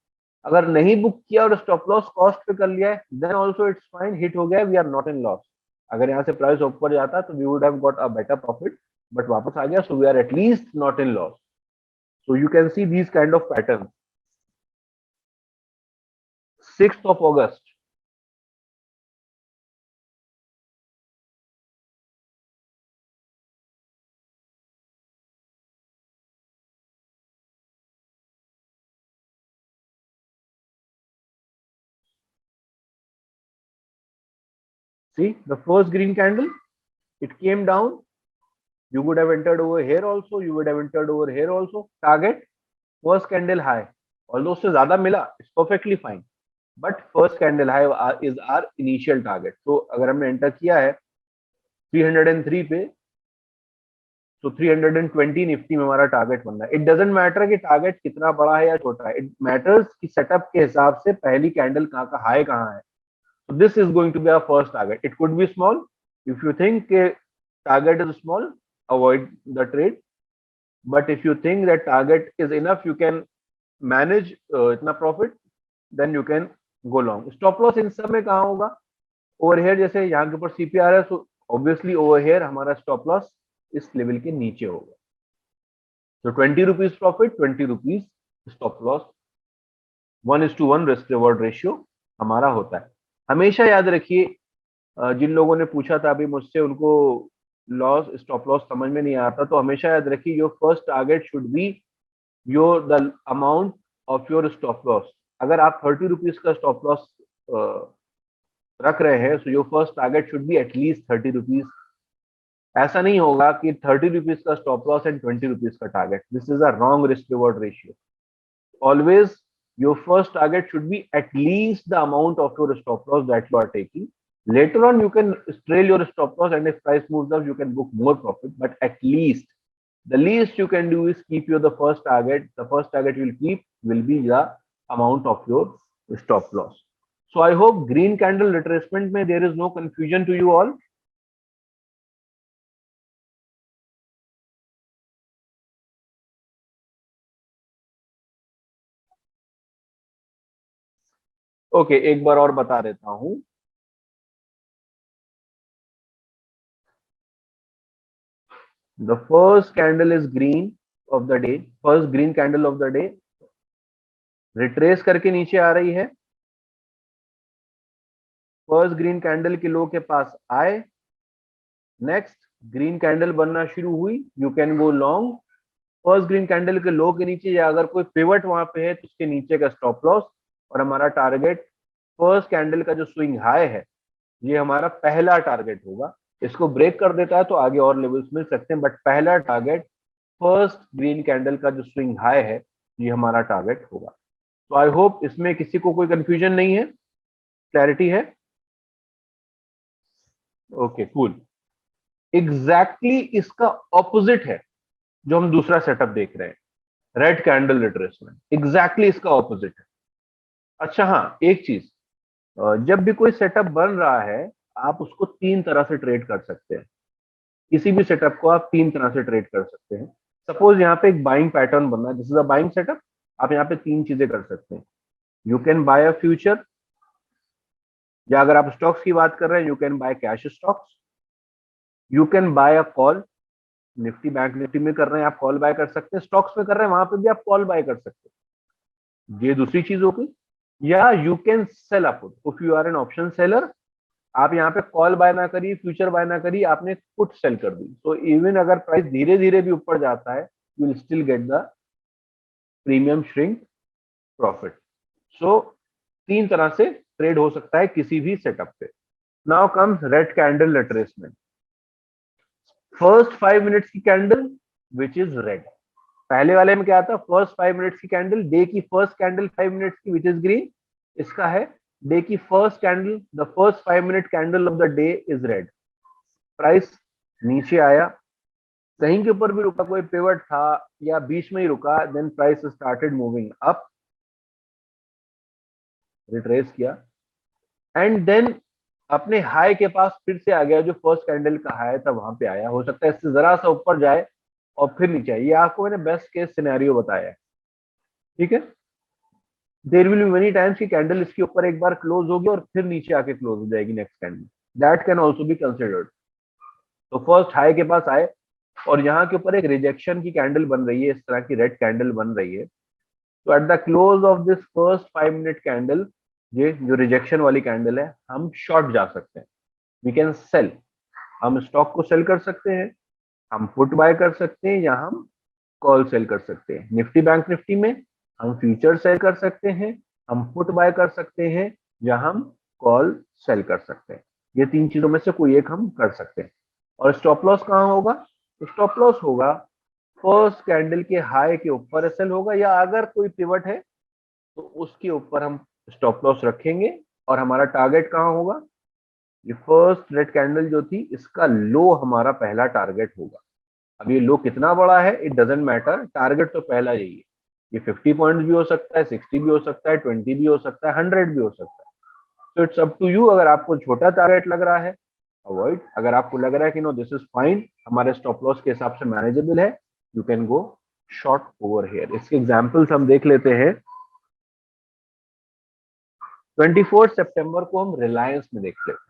B: अगर नहीं बुक किया और स्टॉप लॉस कॉस्ट पे कर लिया है, then also it's fine. Hit हो गया, we are not in loss. अगर यहाँ से प्राइस ऊपर जाता तो we would have got a better profit, but वापस आ गया, so we are at least not in loss. So you can see these kind of pattern. 6th of August, see the first green candle, it came down. You would have entered over here also, you would have entered over here also. Target first candle high, although उससे ज्यादा मिला, it's perfectly fine, but first candle high is our initial target. So अगर हमने enter किया है 303 पे, तो 320 Nifty में हमारा टारगेट बनना है. इट डजेंट मैटर कि टारगेट कितना बड़ा है या छोटा है, इट मैटर्स कि सेटअप के हिसाब से पहली कैंडल कहाँ का हाई कहाँ है. So this is going to be our first target. It could be small. If you think target is small, avoid the trade. But if you think that target is enough, you can manage इतना profit, then you can go long. Stop loss इन सब में कहाँ होगा? Over here, जैसे यहाँ के ऊपर CPR है, so obviously over here हमारा stop loss इस लेवल के नीचे होगा. So 20 rupees profit, 20 rupees stop loss. 1:1 risk reward ratio. हमारा होता है। हमेशा याद रखिए, जिन लोगों ने पूछा था अभी मुझसे, उनको लॉस स्टॉप लॉस समझ में नहीं आता, तो हमेशा याद रखिए your first target should be your the amount of your stop loss. अगर आप 30 रुपीज का स्टॉप लॉस रख रहे हैं, so your first target should be at least 30 rupees. ऐसा नहीं होगा कि 30 रुपीज का स्टॉप लॉस एंड 20 रुपीज का target. This is a wrong risk reward ratio. Always your first target should be at least the amount of your stop loss that you are taking. Later on you can trail your stop loss, and if price moves up you can book more profit, but at least the least you can do is keep your the first target. The first target you will keep will be the amount of your stop loss. So I hope green candle retracement mein there is no confusion to you all. Okay, एक बार और बता देता हूं। The first candle is green of the day, first green candle of the day, retrace करके नीचे आ रही है, first green candle के लो के पास आए, नेक्स्ट ग्रीन कैंडल बनना शुरू हुई, you can go long. First green candle के लो के नीचे या अगर कोई पिवट वहां पे है तो उसके नीचे का स्टॉप लॉस। और हमारा टारगेट फर्स्ट कैंडल का जो स्विंग हाई है, ये हमारा पहला टारगेट होगा। इसको ब्रेक कर देता है तो आगे और लेवल्स मिल सकते हैं, बट पहला टारगेट फर्स्ट ग्रीन कैंडल का जो स्विंग हाई है, ये हमारा टारगेट होगा। तो आई होप इसमें किसी को कोई कंफ्यूजन नहीं है, क्लैरिटी है। Okay cool. एग्जैक्टली इसका ऑपोजिट है जो हम दूसरा सेटअप देख रहे हैं, रेड कैंडल रिट्रेसमेंट, एग्जैक्टली इसका ऑपोजिट है। अच्छा हाँ, एक चीज, जब भी कोई सेटअप बन रहा है आप उसको तीन तरह से ट्रेड कर सकते हैं। किसी भी सेटअप को आप तीन तरह से ट्रेड कर सकते हैं। सपोज यहाँ पे एक बाइंग पैटर्न बन रहा है, this is a buying setup. आप यहाँ पे तीन चीजें कर सकते हैं। You can buy a future, या अगर आप स्टॉक्स की बात कर रहे हैं you can by cash stocks, you can buy a call. Nifty bank Nifty में कर रहे हैं आप कॉल बाय कर सकते हैं, स्टॉक्स में कर रहे हैं वहां पे भी आप कॉल बाय कर सकते हैं, ये दूसरी चीज हो गई। या you can sell a put, if you are an option seller, आप यहाँ पे कॉल बाय ना करिए, फ्यूचर बाय ना करिए, आपने पुट सेल कर दी, तो इवन अगर प्राइस धीरे धीरे भी ऊपर जाता है you will still get the premium shrink profit. So तीन तरह से ट्रेड हो सकता है किसी भी सेटअप पे। Now comes red candle retracement. First 5 minutes की कैंडल विच इज रेड। पहले वाले में क्या था, फर्स्ट 5 मिनट्स की कैंडल, डे की फर्स्ट कैंडल 5 मिनट्स की विच इज ग्रीन। इसका है डे की first candle, the first 5 minute candle of the day is red. Price नीचे आया, कहीं के ऊपर भी रुका, कोई पिवट था या बीच में ही रुका, then price started moving up, retrace किया, एंड देन अपने हाई के पास फिर से आ गया, जो फर्स्ट कैंडल का हाई था वहां पे आया। हो सकता है इससे जरा सा ऊपर जाए और फिर नीचे आए। ये आपको मैंने बेस्ट केस सिनेरियो बताया है, ठीक है। There will be many times की कैंडल इसके ऊपर एक बार क्लोज होगी और फिर नीचे आके क्लोज हो जाएगी next candle, that can also be considered. तो फर्स्ट हाई के पास आए और यहाँ के ऊपर एक रिजेक्शन की कैंडल बन रही है, इस तरह की रेड कैंडल बन रही है, तो at the close of this first 5 minute candle, ये जो रिजेक्शन वाली कैंडल है, हम शॉर्ट जा सकते हैं, वी कैन सेल। हम स्टॉक को सेल कर सकते हैं, हम पुट बाय कर सकते हैं, या हम कॉल सेल कर सकते हैं। निफ्टी बैंक निफ्टी में हम फ्यूचर सेल कर सकते हैं, हम पुट बाय कर सकते हैं, या हम कॉल सेल कर सकते हैं। ये तीन चीजों में से कोई एक हम कर सकते हैं। और स्टॉप लॉस कहाँ होगा, स्टॉप लॉस होगा फर्स्ट कैंडल के हाई के ऊपर सेल होगा, या अगर कोई पिवट है तो उसके ऊपर हम स्टॉप लॉस रखेंगे। और हमारा टारगेट कहाँ होगा, ये फर्स्ट रेड कैंडल जो थी इसका लो हमारा पहला टारगेट होगा। अब ये लो कितना बड़ा है इट डजेंट मैटर, टारगेट तो पहला यही है। ये 50 पॉइंट भी हो सकता है, 60 भी हो सकता है, 20 भी हो सकता है, 100 भी हो सकता है। तो इट्स अप टू यू। अगर आपको छोटा टारगेट लग रहा है अवॉइड, अगर आपको लग रहा है कि नो दिस इज फाइन, हमारे स्टॉप लॉस के हिसाब से मैनेजेबल है, you can go short over here. इसके एग्जाम्पल्स हम देख लेते हैं। 24 सितंबर को हम रिलायंस में देख लेते हैं।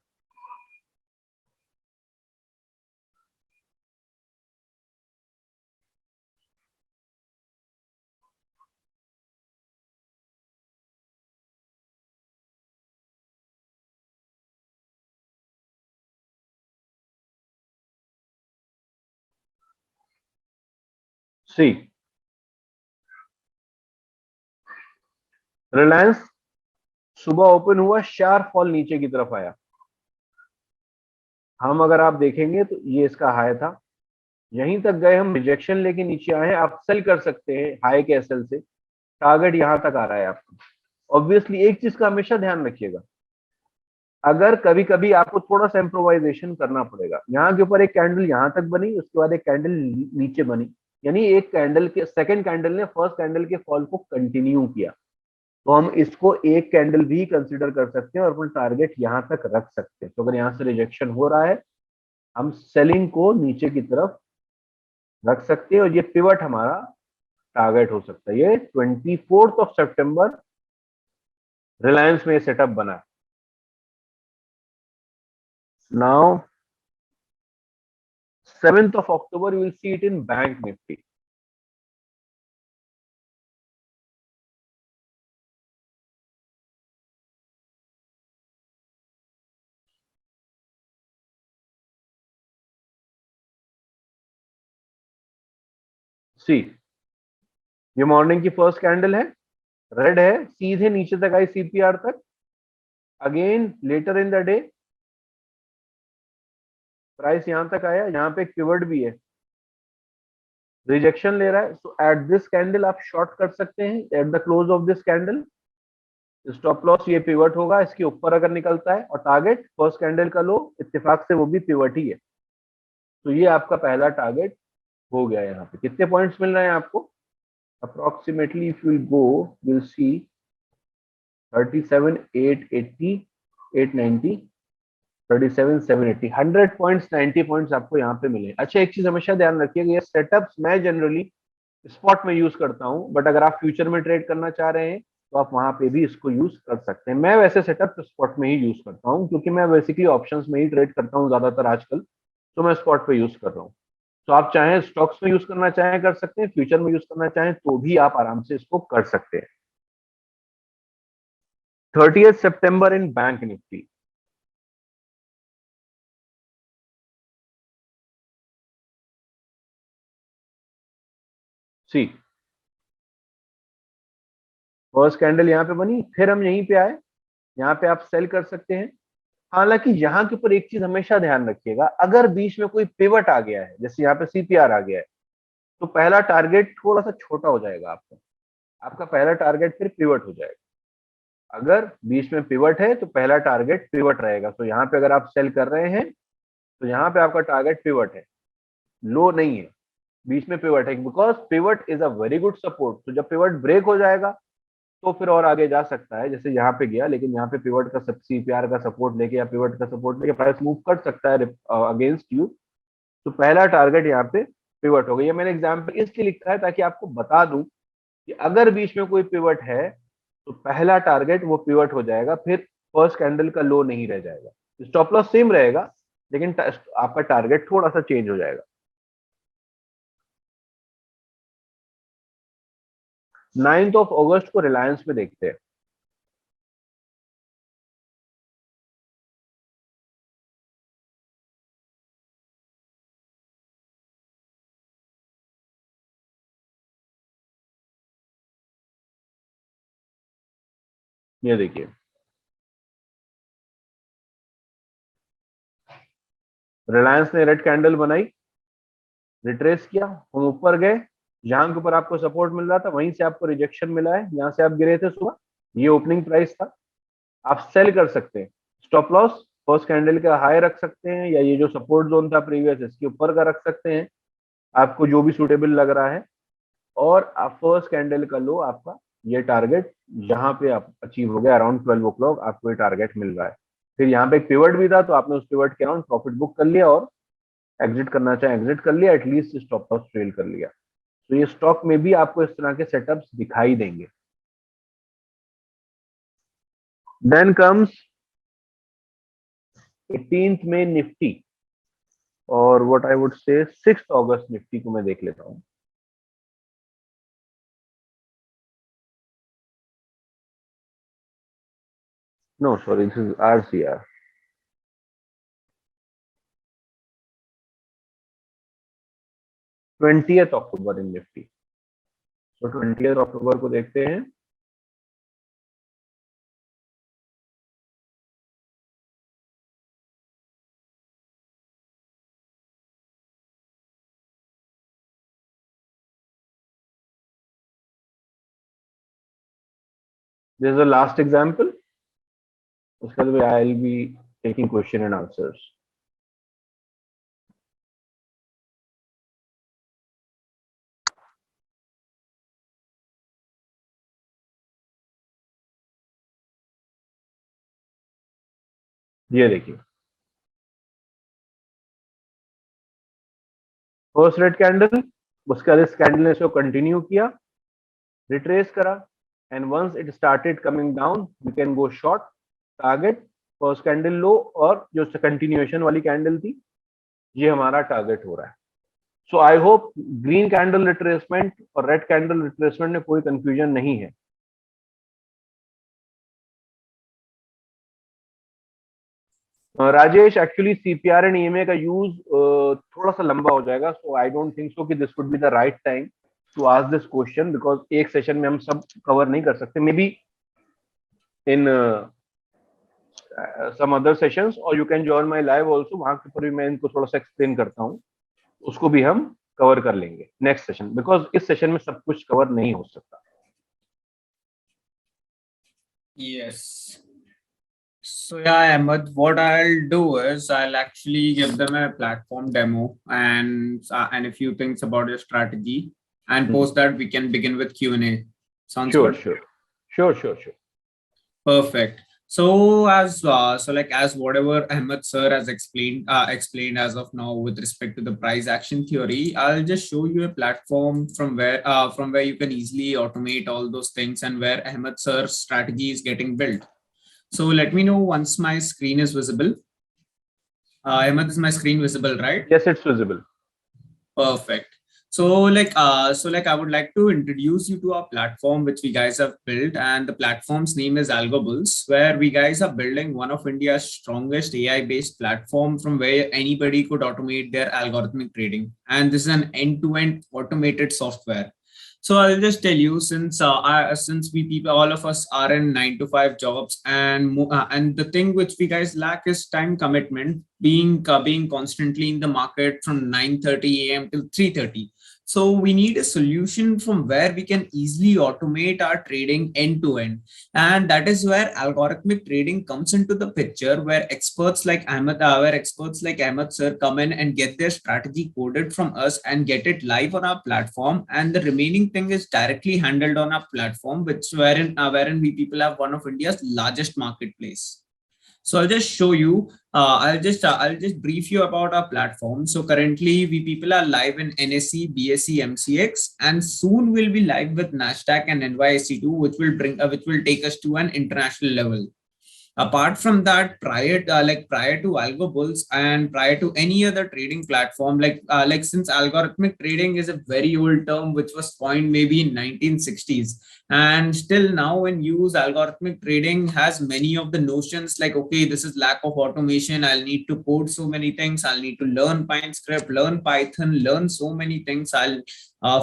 B: सी, रिलायंस सुबह ओपन हुआ, शार्प फॉल नीचे की तरफ आया। हम अगर आप देखेंगे तो ये इसका हाई था, यहीं तक गए, हम रिजेक्शन लेके नीचे आए हैं। आप सेल कर सकते हैं हाई के एसएल से, टारगेट यहां तक आ रहा है आपका। ऑब्वियसली एक चीज का हमेशा ध्यान रखिएगा, अगर कभी कभी आपको थोड़ा सा इम्प्रोवाइजेशन करना पड़ेगा। यहाँ के ऊपर एक कैंडल यहाँ तक बनी, उसके बाद एक कैंडल नीचे बनी, यानी एक कैंडल के सेकंड कैंडल ने फर्स्ट कैंडल के फॉल को कंटिन्यू किया, तो हम इसको एक कैंडल भी कंसिडर कर सकते हैं और अपना टारगेट यहाँ तक रख सकते हैं। तो अगर यहाँ से रिजेक्शन हो रहा है, हम सेलिंग को नीचे की तरफ रख सकते हैं और ये पिवट हमारा टारगेट हो सकता है। ये 24 सितंबर रिलायंस में सेटअप बना। Now 7 October you will see it in Bank Nifty. सी, ये मॉर्निंग की फर्स्ट कैंडल है, रेड है, सीधे नीचे तक आई सीपीआर तक। Again later in the day price यहां तक आया, यहाँ पे एक पिवट भी है, रिजेक्शन ले रहा है। सो एट दिस कैंडल आप शॉर्ट कर सकते हैं, at the close of this candle. Stop loss ये पिवट होगा, इसके ऊपर अगर निकलता है, और टारगेट फर्स्ट कैंडल का लो, इत्तेफाक से वो भी पिवट ही है। तो ये आपका पहला टारगेट हो गया। यहाँ पे कितने पॉइंट्स मिल रहे हैं आपको? Approximately if you go will see 37,880, 890, 37,780, 100 points, 90 points आपको यहाँ पे मिले। अच्छा, एक चीज हमेशा ध्यान रखिएगा, ये सेटअप्स मैं जनरली स्पॉट में यूज करता हूँ, बट अगर आप फ्यूचर में ट्रेड करना चाह रहे हैं तो आप वहां पे भी इसको यूज कर सकते हैं। मैं वैसे सेटअप स्पॉट में ही यूज करता हूँ, क्योंकि मैं बेसिकली ऑप्शंस में ही ट्रेड करता हूँ ज्यादातर आजकल, तो मैं स्पॉट पे यूज कर रहा हूँ। तो आप चाहें स्टॉक्स में यूज करना चाहें कर सकते हैं, फ्यूचर में यूज करना चाहें तो भी आप आराम से इसको कर सकते हैं। 30 सितंबर इन बैंक निफ्टी। सी, फर्स्ट कैंडल यहाँ पे बनी, फिर हम यहीं पे आए, यहाँ पे आप सेल कर सकते हैं। हालांकि यहाँ के ऊपर एक चीज हमेशा ध्यान रखिएगा, अगर बीच में कोई पिवट आ गया है, जैसे यहाँ पे सीपीआर आ गया है, तो पहला टारगेट थोड़ा सा छोटा हो जाएगा आपका, आपका पहला टारगेट फिर पिवट हो जाएगा। अगर बीच में पिवट है तो पहला टारगेट पिवट रहेगा। तो यहाँ पे अगर आप सेल कर रहे हैं तो यहाँ पे आपका टारगेट पिवट है, लो नहीं है, बीच में पिवट है, because pivot is a very good support. तो जब पिवट ब्रेक हो जाएगा तो फिर और आगे जा सकता है, जैसे यहाँ पे गया, लेकिन यहाँ पे पिवट का सीपीआर का सपोर्ट लेके या पिवट का सपोर्ट लेके प्राइस मूव कर सकता है अगेंस्ट यू। तो पहला टारगेट यहाँ पे पिवट हो गया। ये मैंने एग्जाम्पल इसलिए लिखा है ताकि आपको बता दूं कि अगर बीच में कोई पिवट है तो पहला टारगेट वो पिवट हो जाएगा, फिर फर्स्ट कैंडल का लो नहीं रह जाएगा। स्टॉप लॉस सेम रहेगा, लेकिन आपका टारगेट थोड़ा सा चेंज हो जाएगा। 9 अगस्त को रिलायंस में देखते हैं। ये देखिए, रिलायंस ने रेड कैंडल बनाई, रिट्रेस किया, हम ऊपर गए, जहां के ऊपर आपको सपोर्ट मिल रहा था वहीं से आपको रिजेक्शन मिला है, यहाँ से आप गिरे थे सुबह, ये ओपनिंग प्राइस था। आप सेल कर सकते हैं, स्टॉप लॉस फर्स्ट कैंडल का हाई रख सकते हैं, या ये जो सपोर्ट जोन था प्रीवियस इसके ऊपर का रख सकते हैं, आपको जो भी सूटेबल लग रहा है। और आप फर्स्ट कैंडल का लो आपका ये टारगेट जहां पे आप अचीव हो गया, अराउंड 12 o'clock आपको ये टारगेट मिल रहा है। फिर यहाँ पे एक पिवट भी था, तो आपने उस पिवट के अराउंड प्रॉफिट बुक कर लिया, और एग्जिट करना चाहे एग्जिट कर लिया, एटलीस्ट स्टॉप लॉस ट्रेल कर लिया। तो ये स्टॉक में भी आपको इस तरह के सेटअप्स दिखाई देंगे। देन कम्स 18th में निफ्टी, और what I would say 6 August Nifty को मैं देख लेता हूँ। No sorry, this is RCR. 20th October in Nifty. तो 20th अक्टूबर को देखते हैं। This is the last example. उसके बाद I will be taking question and answers. ये देखिए, फर्स्ट रेड कैंडल, उसके बाद इस कैंडल ने इसको कंटिन्यू किया, रिट्रेस करा, and once it started coming down we can go short. Target first candle low और जो कंटिन्यूएशन वाली कैंडल थी, ये हमारा टारगेट हो रहा है। So I hope green candle retracement और रेड कैंडल रिट्रेसमेंट में कोई कंफ्यूजन नहीं है। Rajesh, actually CPR and EMA का यूज थोड़ा सा लंबा हो जाएगा, सो आई डोंट थिंक सो कि this would be the right time to ask this question, because एक सेशन में हम सब कवर नहीं कर सकते। Maybe in some other sessions, और you can join my live also, वहां के ऊपर भी मैं इनको थोड़ा सा एक्सप्लेन करता हूँ, उसको भी हम कवर कर लेंगे नेक्स्ट सेशन, बिकॉज इस सेशन में सब कुछ कवर नहीं हो सकता।
A: Yes. So yeah, Ahmed, what I'll do is I'll actually give them a platform demo and a few things about your strategy, and post that we can begin with Q&A. Sounds good?
B: Sure.
A: Perfect. So as whatever Ahmed sir has explained as of now with respect to the price action theory, I'll just show you a platform from where you can easily automate all those things and where Ahmed sir's strategy is getting built. So let me know once my screen is visible. Ahmed, is my screen visible, right?
B: Yes, it's visible.
A: Perfect. So I would like to introduce you to our platform which we guys have built, and the platform's name is AlgoBulls, where we guys are building one of India's strongest AI-based platform from where anybody could automate their algorithmic trading. And this is an end-to-end automated software. So I'll just tell you, since we people, all of us are in 9 to 5 jobs, and the thing which we guys lack is time commitment, being constantly in the market from 9:30 a.m. till 3:30. So we need a solution from where we can easily automate our trading end to end. And that is where algorithmic trading comes into the picture, where experts like Ahmed sir come in and get their strategy coded from us and get it live on our platform. And the remaining thing is directly handled on our platform, wherein we people have one of India's largest marketplace. So I'll just show you. I'll just brief you about our platform. So currently we people are live in NSE, BSE, MCX, and soon we'll be live with Nasdaq and NYSE2, which will take us to an international level. Apart from that, prior to AlgoBulls and prior to any other trading platform, since algorithmic trading is a very old term which was coined maybe in 1960s, and still now in use, algorithmic trading has many of the notions like, okay, this is lack of automation, I'll need to code so many things, I'll need to learn PineScript, learn Python, learn so many things.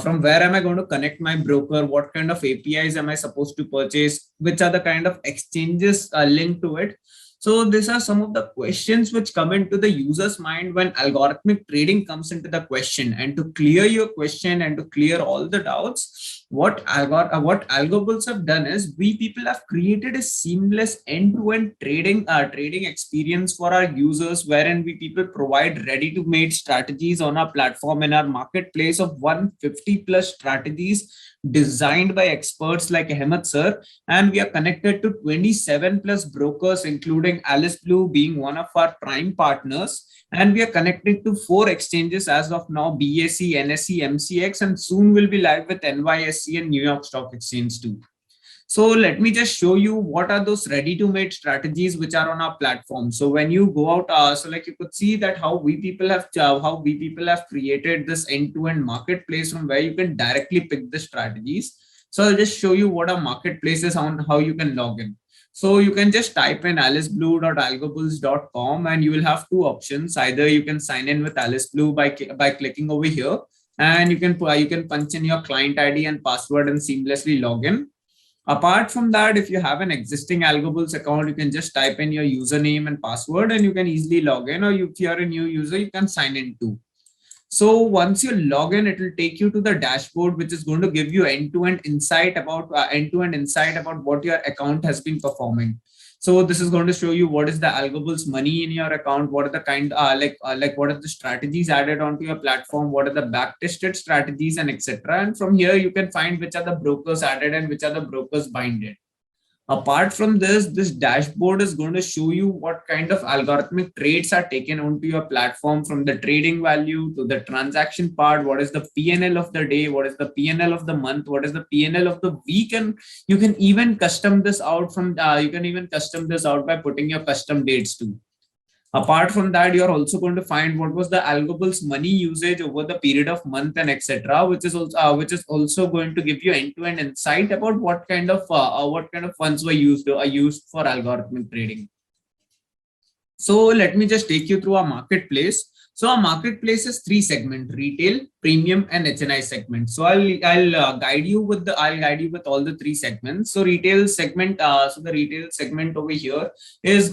A: From where am I going to connect my broker? What kind of APIs am I supposed to purchase? Which are the kind of exchanges linked to it? So these are some of the questions which come into the user's mind when algorithmic trading comes into the question. And to clear your question and to clear all the doubts, what AlgoBulls have done is we people have created a seamless end-to-end trading experience for our users, wherein we people provide ready-to-made strategies on our platform in our marketplace of 150 plus strategies designed by experts like Ahmed sir, and we are connected to 27 plus brokers, including Alice Blue being one of our prime partners. And we are connected to 4 exchanges as of now: BSE, NSE, MCX, and soon we'll be live with NYSE and New York Stock Exchange too. So let me just show you what are those ready-to-made strategies which are on our platform. So when you go out, you could see that how we people have created this end-to-end marketplace from where you can directly pick the strategies. So I'll just show you what our marketplace is on, how you can log in. So you can just type in aliceblue.algobulls.com and you will have 2 options. Either you can sign in with Alice Blue by clicking over here. and you can punch in your client ID and password and seamlessly log in. Apart from that, if you have an existing AlgoBulls account, you can just type in your username and password and you can easily log in, or if you're a new user, you can sign in too. So once you log in, it will take you to the dashboard, which is going to give you end-to-end insight about what your account has been performing. So this is going to show you what is the AlgoBulls money in your account, what are the what are the strategies added onto your platform, what are the back-tested strategies, and etc. And from here you can find which are the brokers added and which are the brokers binded. Apart from this, this dashboard is going to show you what kind of algorithmic trades are taken onto your platform, from the trading value to the transaction part. What is the PNL of the day? What is the PNL of the month? What is the PNL of the week? And you can even custom this out by putting your custom dates too. Apart from that, you're also going to find what was the AlgoBulls money usage over the period of month and etc., which is also going to give you end-to-end insight about what kind of funds were used for algorithmic trading. So let me just take you through our marketplace. So our marketplace is 3 segments: retail, premium, and HNI segment. So I'll guide you with all the 3 segments. So retail segment. So the retail segment over here is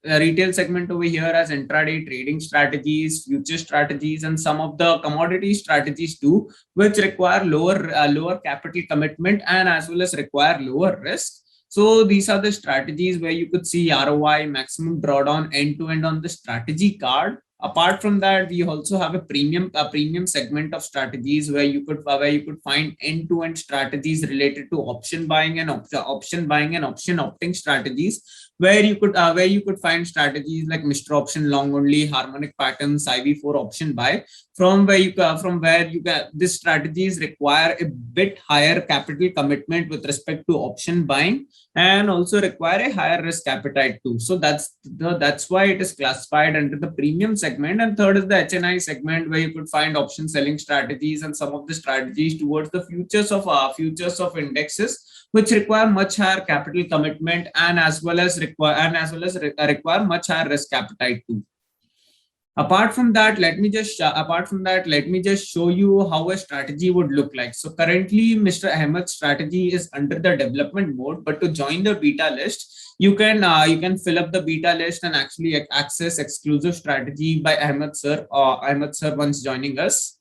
A: retail segment over here as intraday trading strategies, future strategies, and some of the commodity strategies too, which require lower capital commitment and as well as require lower risk. So these are the strategies where you could see ROI, maximum drawdown, end to end on the strategy card. Apart from that, we also have a premium segment of strategies where you could find end-to-end strategies related to option buying and option opting strategies, where you could find strategies like Mr. Option long only, harmonic patterns, IV4 option buy, from where you get these strategies require a bit higher capital commitment with respect to option buying and also require a higher risk appetite too. So that's why it is classified under the premium segment. And third is the HNI segment, where you could find option selling strategies and some of the strategies towards the futures of indexes, which require much higher capital commitment and as well as require much higher risk appetite too. Apart from that, let me just show you how a strategy would look like. So currently, Mr. Ahmed's strategy is under the development mode, but to join the beta list, you can fill up the beta list and actually access exclusive strategy by Ahmed sir once joining us.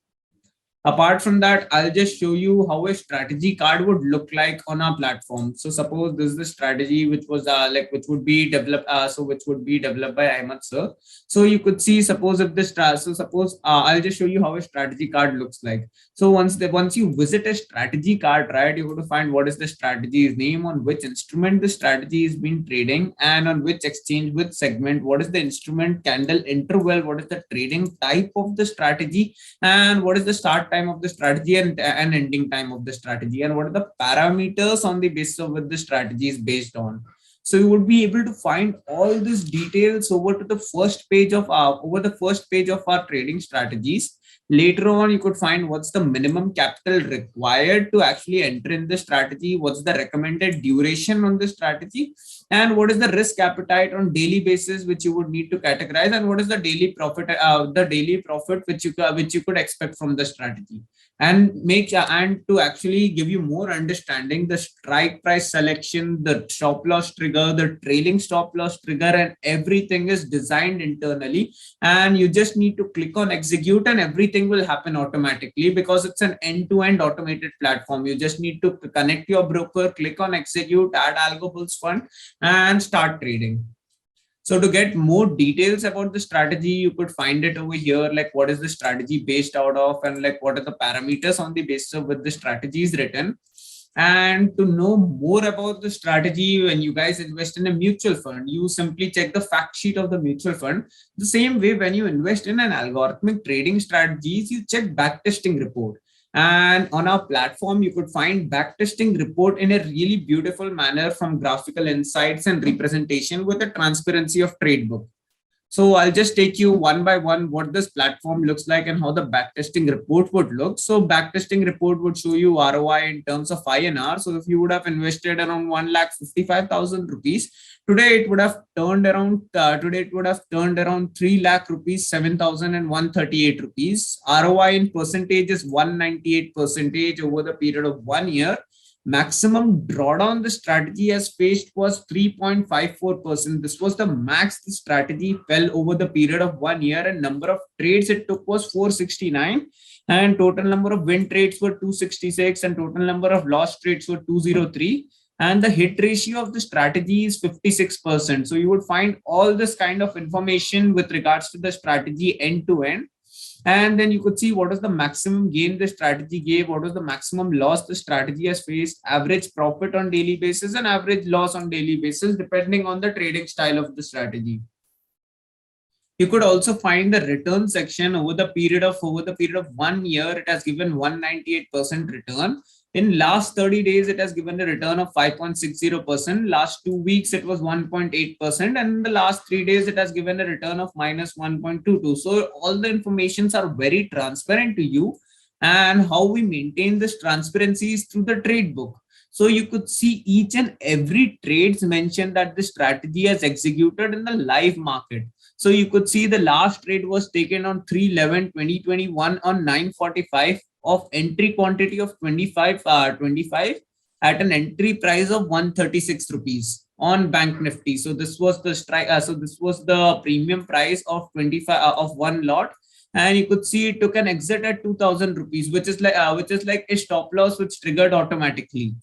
A: Apart from that, I'll just show you how a strategy card would look like on our platform. So suppose this is the strategy which would be developed by Ahmed sir. So you could see, suppose I'll just show you how a strategy card looks like. So once you visit a strategy card, right, you're going to find what is the strategy's name, on which instrument the strategy is been trading, and on which exchange, which segment, what is the instrument candle interval, what is the trading type of the strategy, and what is the start time of the strategy and ending time of the strategy, and what are the parameters on the basis of what the strategy is based on. So you would be able to find all these details over the first page of our trading strategies. Later on, you could find what's the minimum capital required to actually enter in the strategy, what's the recommended duration on the strategy, and what is the risk appetite on daily basis which you would need to categorize, and what is the daily profit which you could expect from the strategy. And to actually give you more understanding, the strike price selection, the stop loss trigger, the trailing stop loss trigger, and everything is designed internally, and you just need to click on execute and everything will happen automatically, because it's an end-to-end automated platform. You just need to connect your broker, click on execute, add AlgoBulls fund, and start trading. So to get more details about the strategy, you could find it over here, like what is the strategy based out of, and like what are the parameters on the basis of which the strategy is written. And to know more about the strategy, when you guys invest in a mutual fund, you simply check the fact sheet of the mutual fund. The same way, when you invest in an algorithmic trading strategies, you check backtesting report. And on our platform, you could find backtesting report in a really beautiful manner, from graphical insights and representation with the transparency of trade book. So I'll just take you one by one what this platform looks like and how the backtesting report would look. So backtesting report would show you ROI in terms of INR. So if you would have invested around 1,55,000 rupees, today it would have turned around 3 lakh rupees 7,138 rupees. ROI in percentage is 198 percentage over the period of 1 year. Maximum drawdown the strategy has faced was 3.54%. This was the max the strategy fell over the period of 1 year, and number of trades it took was 469, and total number of win trades were 266, and total number of loss trades were 203, and the hit ratio of the strategy is 56%. So you would find all this kind of information with regards to the strategy end to end. And then you could see what is the maximum gain the strategy gave, what was the maximum loss the strategy has faced, average profit on daily basis and average loss on daily basis, depending on the trading style of the strategy. You could also find the return section over the period of 1 year. It has given 198% return. In last 30 days, it has given a return of 5.60%. Last 2 weeks, it was 1.8%. And in the last 3 days, it has given a return of minus 1.22. So all the informations are very transparent to you. And how we maintain this transparency is through the trade book. So you could see each and every trades mentioned that the strategy has executed in the live market. So you could see the last trade was taken on 3/11/2021 on 9:45 of entry quantity of 25 at an entry price of 136 rupees on Bank Nifty. So this was the strike. So this was the premium price of 25 of one lot. And you could see it took an exit at 2,000 rupees, which is like a stop loss which triggered automatically.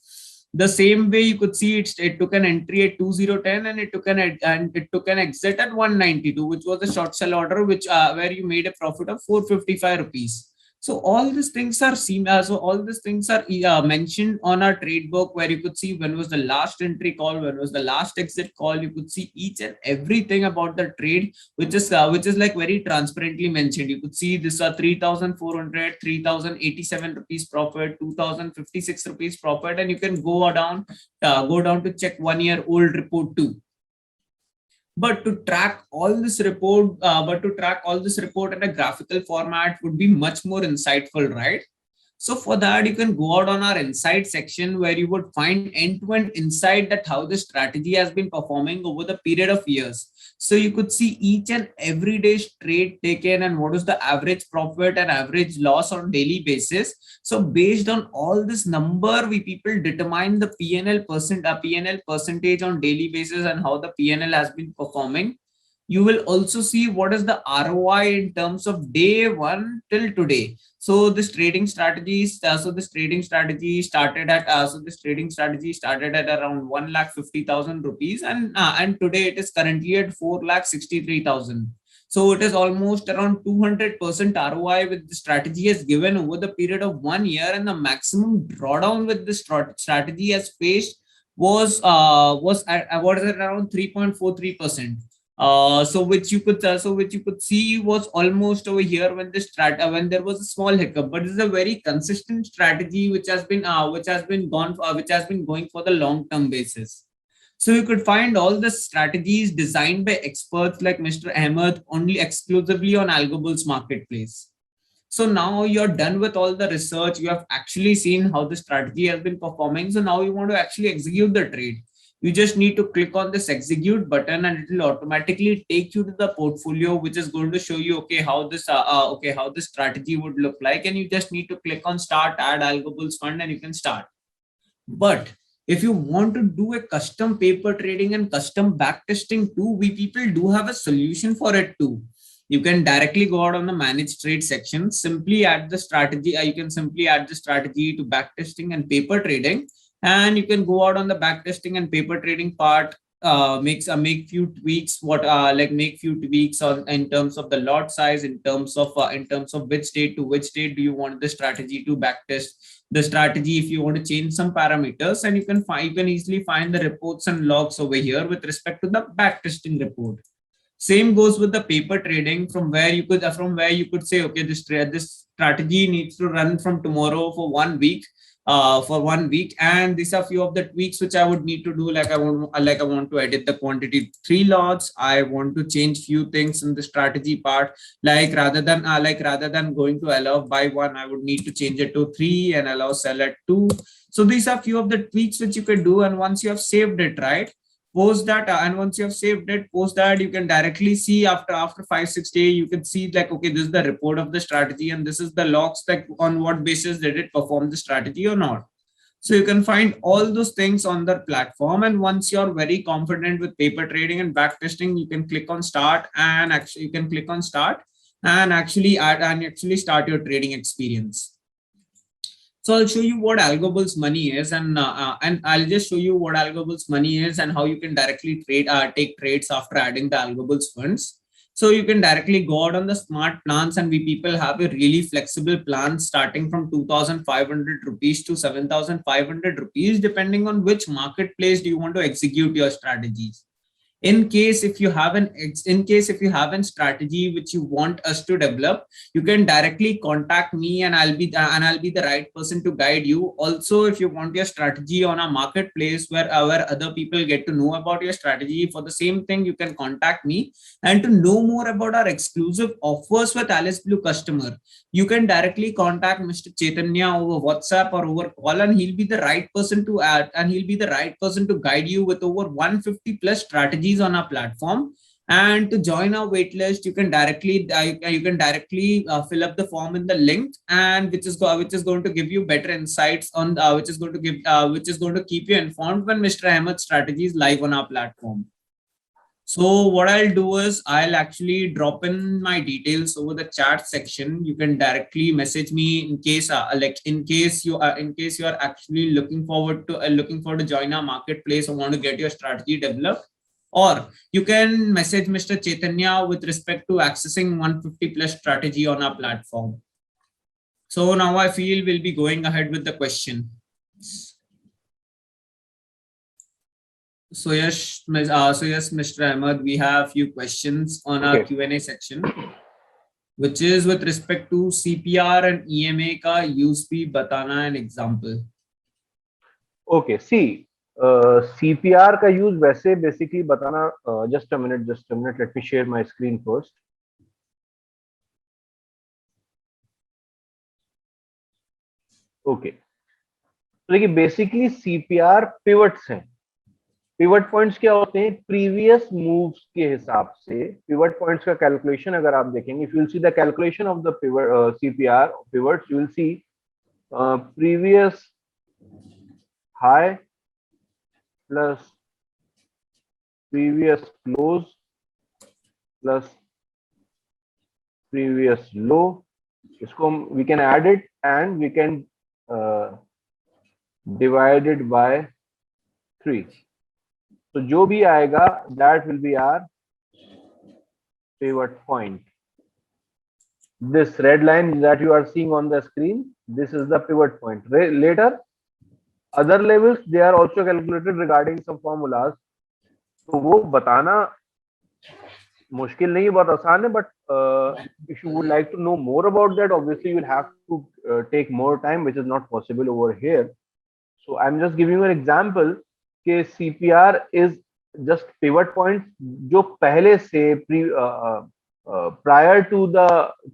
A: The same way you could see it took an entry at 2010 and it took an exit at 192, which was a short sell order, which where you made a profit of 455 rupees. So all these things are mentioned on our trade book, where you could see when was the last entry call, when was the last exit call. You could see each and everything about the trade, which is like very transparently mentioned. You could see this are 3,400, 3,087 rupees profit, 2,056 rupees profit, and you can go down to check 1 year old report too. But to track all this report in a graphical format would be much more insightful, right? So for that, you can go out on our insight section, where you would find end-to-end insight that how the strategy has been performing over the period of years. So you could see each and every day trade taken and what is the average profit and average loss on daily basis. So based on all this number, we people determine the PNL percentage on daily basis and how the PNL has been performing. You will also see what is the ROI in terms of day one till today. So this trading strategy started at around 1,50,000 rupees, and today it is currently at 4,63,000. So it is almost around 200% ROI with the strategy has given over the period of 1 year, and the maximum drawdown with this strategy has faced was around 3.43%. Which you could see was almost over here when when there was a small hiccup, but this is a very consistent strategy which has been going for the long term basis. So you could find all the strategies designed by experts like Mr. Ahmed only exclusively on AlgoBulls marketplace. So now you're done with all the research. You have actually seen how the strategy has been performing. So now you want to actually execute the trade. You just need to click on this execute button, and it will automatically take you to the portfolio, which is going to show you how this strategy would look like. And you just need to click on start add AlgoBulls fund, and you can start. But if you want to do a custom paper trading and custom backtesting too, we people do have a solution for it too. You can directly go out on the manage trade section, simply add the strategy. You can simply add the strategy to backtesting and paper trading. And you can go out on the backtesting and paper trading part, make few tweaks on in terms of the lot size, in terms of which date to which date do you want the strategy to backtest the strategy, if you want to change some parameters. And you can easily find the reports and logs over here with respect to the backtesting report. Same goes with the paper trading, from where you could say, okay, this strategy needs to run from tomorrow for 1 week. for 1 week, and these are few of the tweaks which I would need to do. Like I want to edit the quantity 3 lots. I want to change few things in the strategy part. Like rather than going to allow buy 1, I would need to change it to 3 and allow sell at 2. So these are few of the tweaks which you can do. And once you have saved it, right? Post that, and once you have saved it, post that, you can directly see after 5-6 days, you can see like, okay, this is the report of the strategy, and this is the logs, like on what basis did it perform the strategy or not. So you can find all those things on the platform. And once you're very confident with paper trading and back testing, you can click on start, and actually you can click on start and actually start your trading experience. So I'll show you what AlgoBulls Money is, and I'll just show you what AlgoBulls Money is and how you can directly take trades after adding the AlgoBulls funds. So you can directly go out on the smart plans, and we people have a really flexible plan starting from 2,500 rupees to 7,500 rupees, depending on which marketplace do you want to execute your strategies. In case if you have a strategy which you want us to develop, you can directly contact me, and I'll be the right person to guide you. Also, if you want your strategy on a marketplace where other people get to know about your strategy for the same thing, you can contact me. And to know more about our exclusive offers with Alice Blue customer, you can directly contact Mr. Chaitanya over WhatsApp or over call, and he'll be the right person to add, and he'll be the right person to guide you with over 150 plus strategies on our platform. And to join our waitlist, you can directly fill up the form in the link, and which is going to give you better insights on which is going to keep you informed when Mr. Ahmed's strategy is live on our platform. So what I'll do is I'll actually drop in my details over the chat section. You can directly message me in case you are actually looking forward to join our marketplace or want to get your strategy developed. Or you can message Mr. Chaitanya with respect to accessing 150 plus strategy on our platform. So now I feel we'll be going ahead with the question. So yes, Mr. Ahmed, we have few questions on our Q&A section, which is with respect to CPR and EMA ka use bhi batana an example.
B: Okay, see, CPR का use वैसे basically बताना, just a minute, let me share my screen first. Okay, तो देखिए basically CPR pivots हैं. Pivot points क्या होते हैं? Previous moves के हिसाब से पिवट पॉइंट्स का कैलकुलेशन अगर आप देखेंगे, if you will see the calculation of the CPR pivots, you will see previous high plus previous close plus previous low. इसको we can add it and we can divide it by 3. तो जो भी आएगा that will be our pivot point. This red line that you are seeing on the screen, this is the pivot point. Later, other levels they are also calculated regarding some formulas. तो वो बताना मुश्किल नहीं, बहुत आसान है. But if you would like to know more about that, obviously you will have to take more time, which is not possible over here. So I'm just giving you an example. कि CPR is just pivot points जो पहले से prior to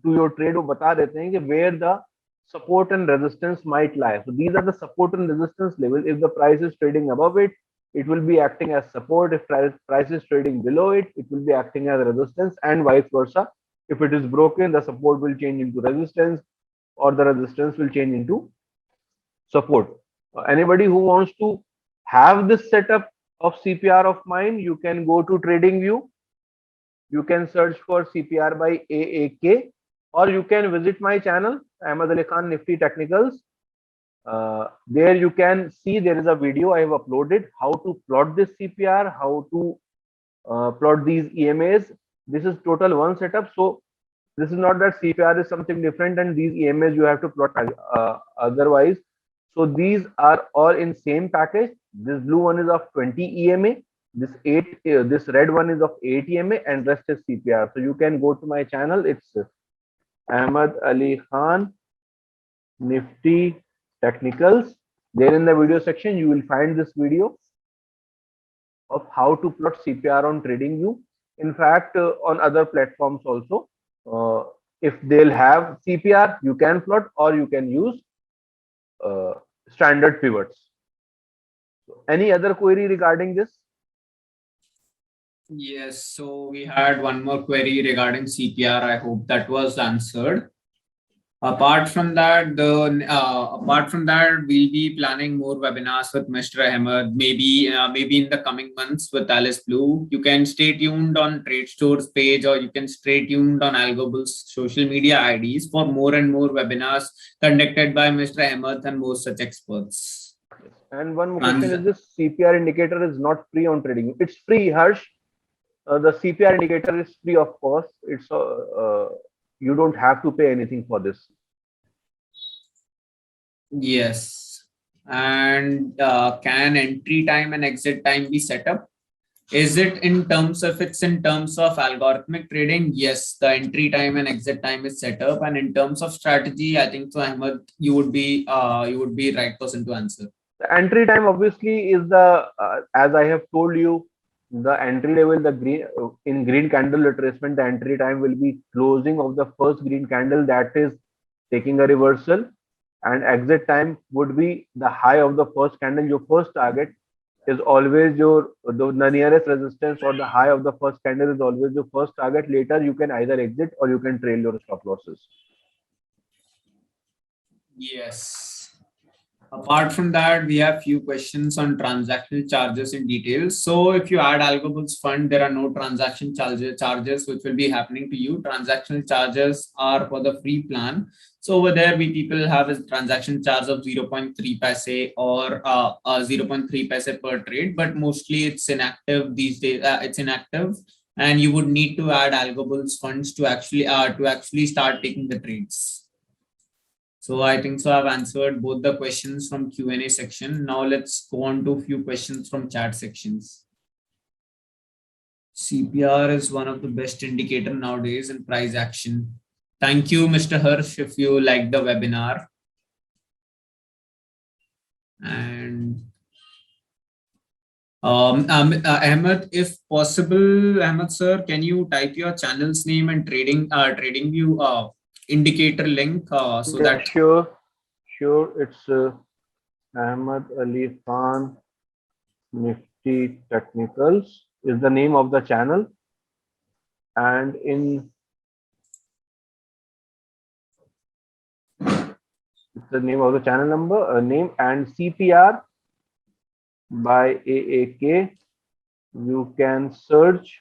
B: your trade वो बता देते हैं कि where the support and resistance might lie. So these are the support and resistance level. If the price is trading above it, it will be acting as support. If price is trading below it, it will be acting as resistance, and vice versa. If it is broken, the support will change into resistance, or the resistance will change into support. Anybody who wants to have this setup of CPR of mine, you can go to TradingView. You can search for CPR by AAK, or you can visit my channel, Ahmed Ali Khan Nifty Technicals. There you can see there is a video I have uploaded how to plot this CPR, how to plot these EMAs. This is total one setup. So this is not that CPR is something different and these EMAs you have to plot otherwise. So these are all in same package. This blue one is of 20 EMA. This red one is of 8 EMA, and rest is CPR. So you can go to my channel. It's Ahmed Ali Khan Nifty Technicals. There in the video section, you will find this video of how to plot CPR on TradingView. In fact, on other platforms also, if they'll have CPR, you can plot or you can use standard pivots. Any other query regarding this?
A: Yes, so we had one more query regarding CPR. I hope that was answered. Apart from that, we'll be planning more webinars with Mr. Ahmed. Maybe in the coming months with Alice Blue. You can stay tuned on TradeStore's page, or you can stay tuned on AlgoBull's social media IDs for more and more webinars conducted by Mr. Ahmed and more such experts.
B: And one more question is, this CPR indicator is not free on TradingView. It's free, Harsh. The CPR indicator is free of cost. It's you don't have to pay anything for this.
A: Yes. And can entry time and exit time be set up? Is it in terms of algorithmic trading? Yes, the entry time and exit time is set up. And in terms of strategy, I think so, Ahmed, you would be right person to answer.
B: The entry time obviously is the as I have told you, the entry level, the green in green candle retracement, the entry time will be closing of the first green candle, that is taking a reversal, and exit time would be the high of the first candle. Your first target is always the nearest resistance, or the high of the first candle is always your first target. Later you can either exit or you can trail your stop losses.
A: Yes. Apart from that, we have few questions on transactional charges in details. So if you add AlgoBull's fund, there are no transaction charges which will be happening to you. Transactional charges are for the free plan. So over there, people have a transaction charge of 0.3 paise or 0.3 paise per trade, but mostly it's inactive these days. It's inactive, and you would need to add AlgoBull's funds to actually start taking the trades. So I think so I've answered both the questions from Q&A section. Now let's go on to a few questions from chat sections. CPR is one of the best indicator nowadays in price action. Thank you, Mr. Harsh, if you like the webinar. And Ahmed, if possible, Ahmed sir, can you type your channel's name and TradingView indicator link so
B: yeah,
A: that
B: sure, it's Ahmed Ali Khan Nifty Technicals is the name of the channel, and it's the name of the channel number, name, and CPR by AAK. You can search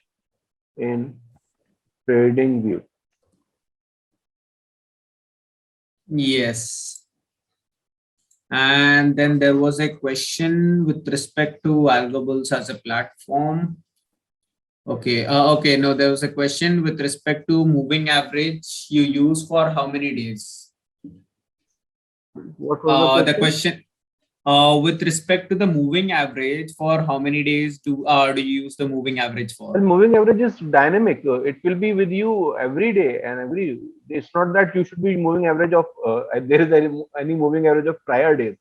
B: in TradingView.
A: Yes. And then there was a question with respect to AlgoBulls as a platform. Okay. Okay. No, there was a question with respect to moving average you use for how many days?
B: What was
A: the question? With respect to the moving average, for how many days do you use the moving average for?
B: Well, moving average is dynamic. It will be with you every day and every. It's not that you should be moving average of. There is any moving average of prior days.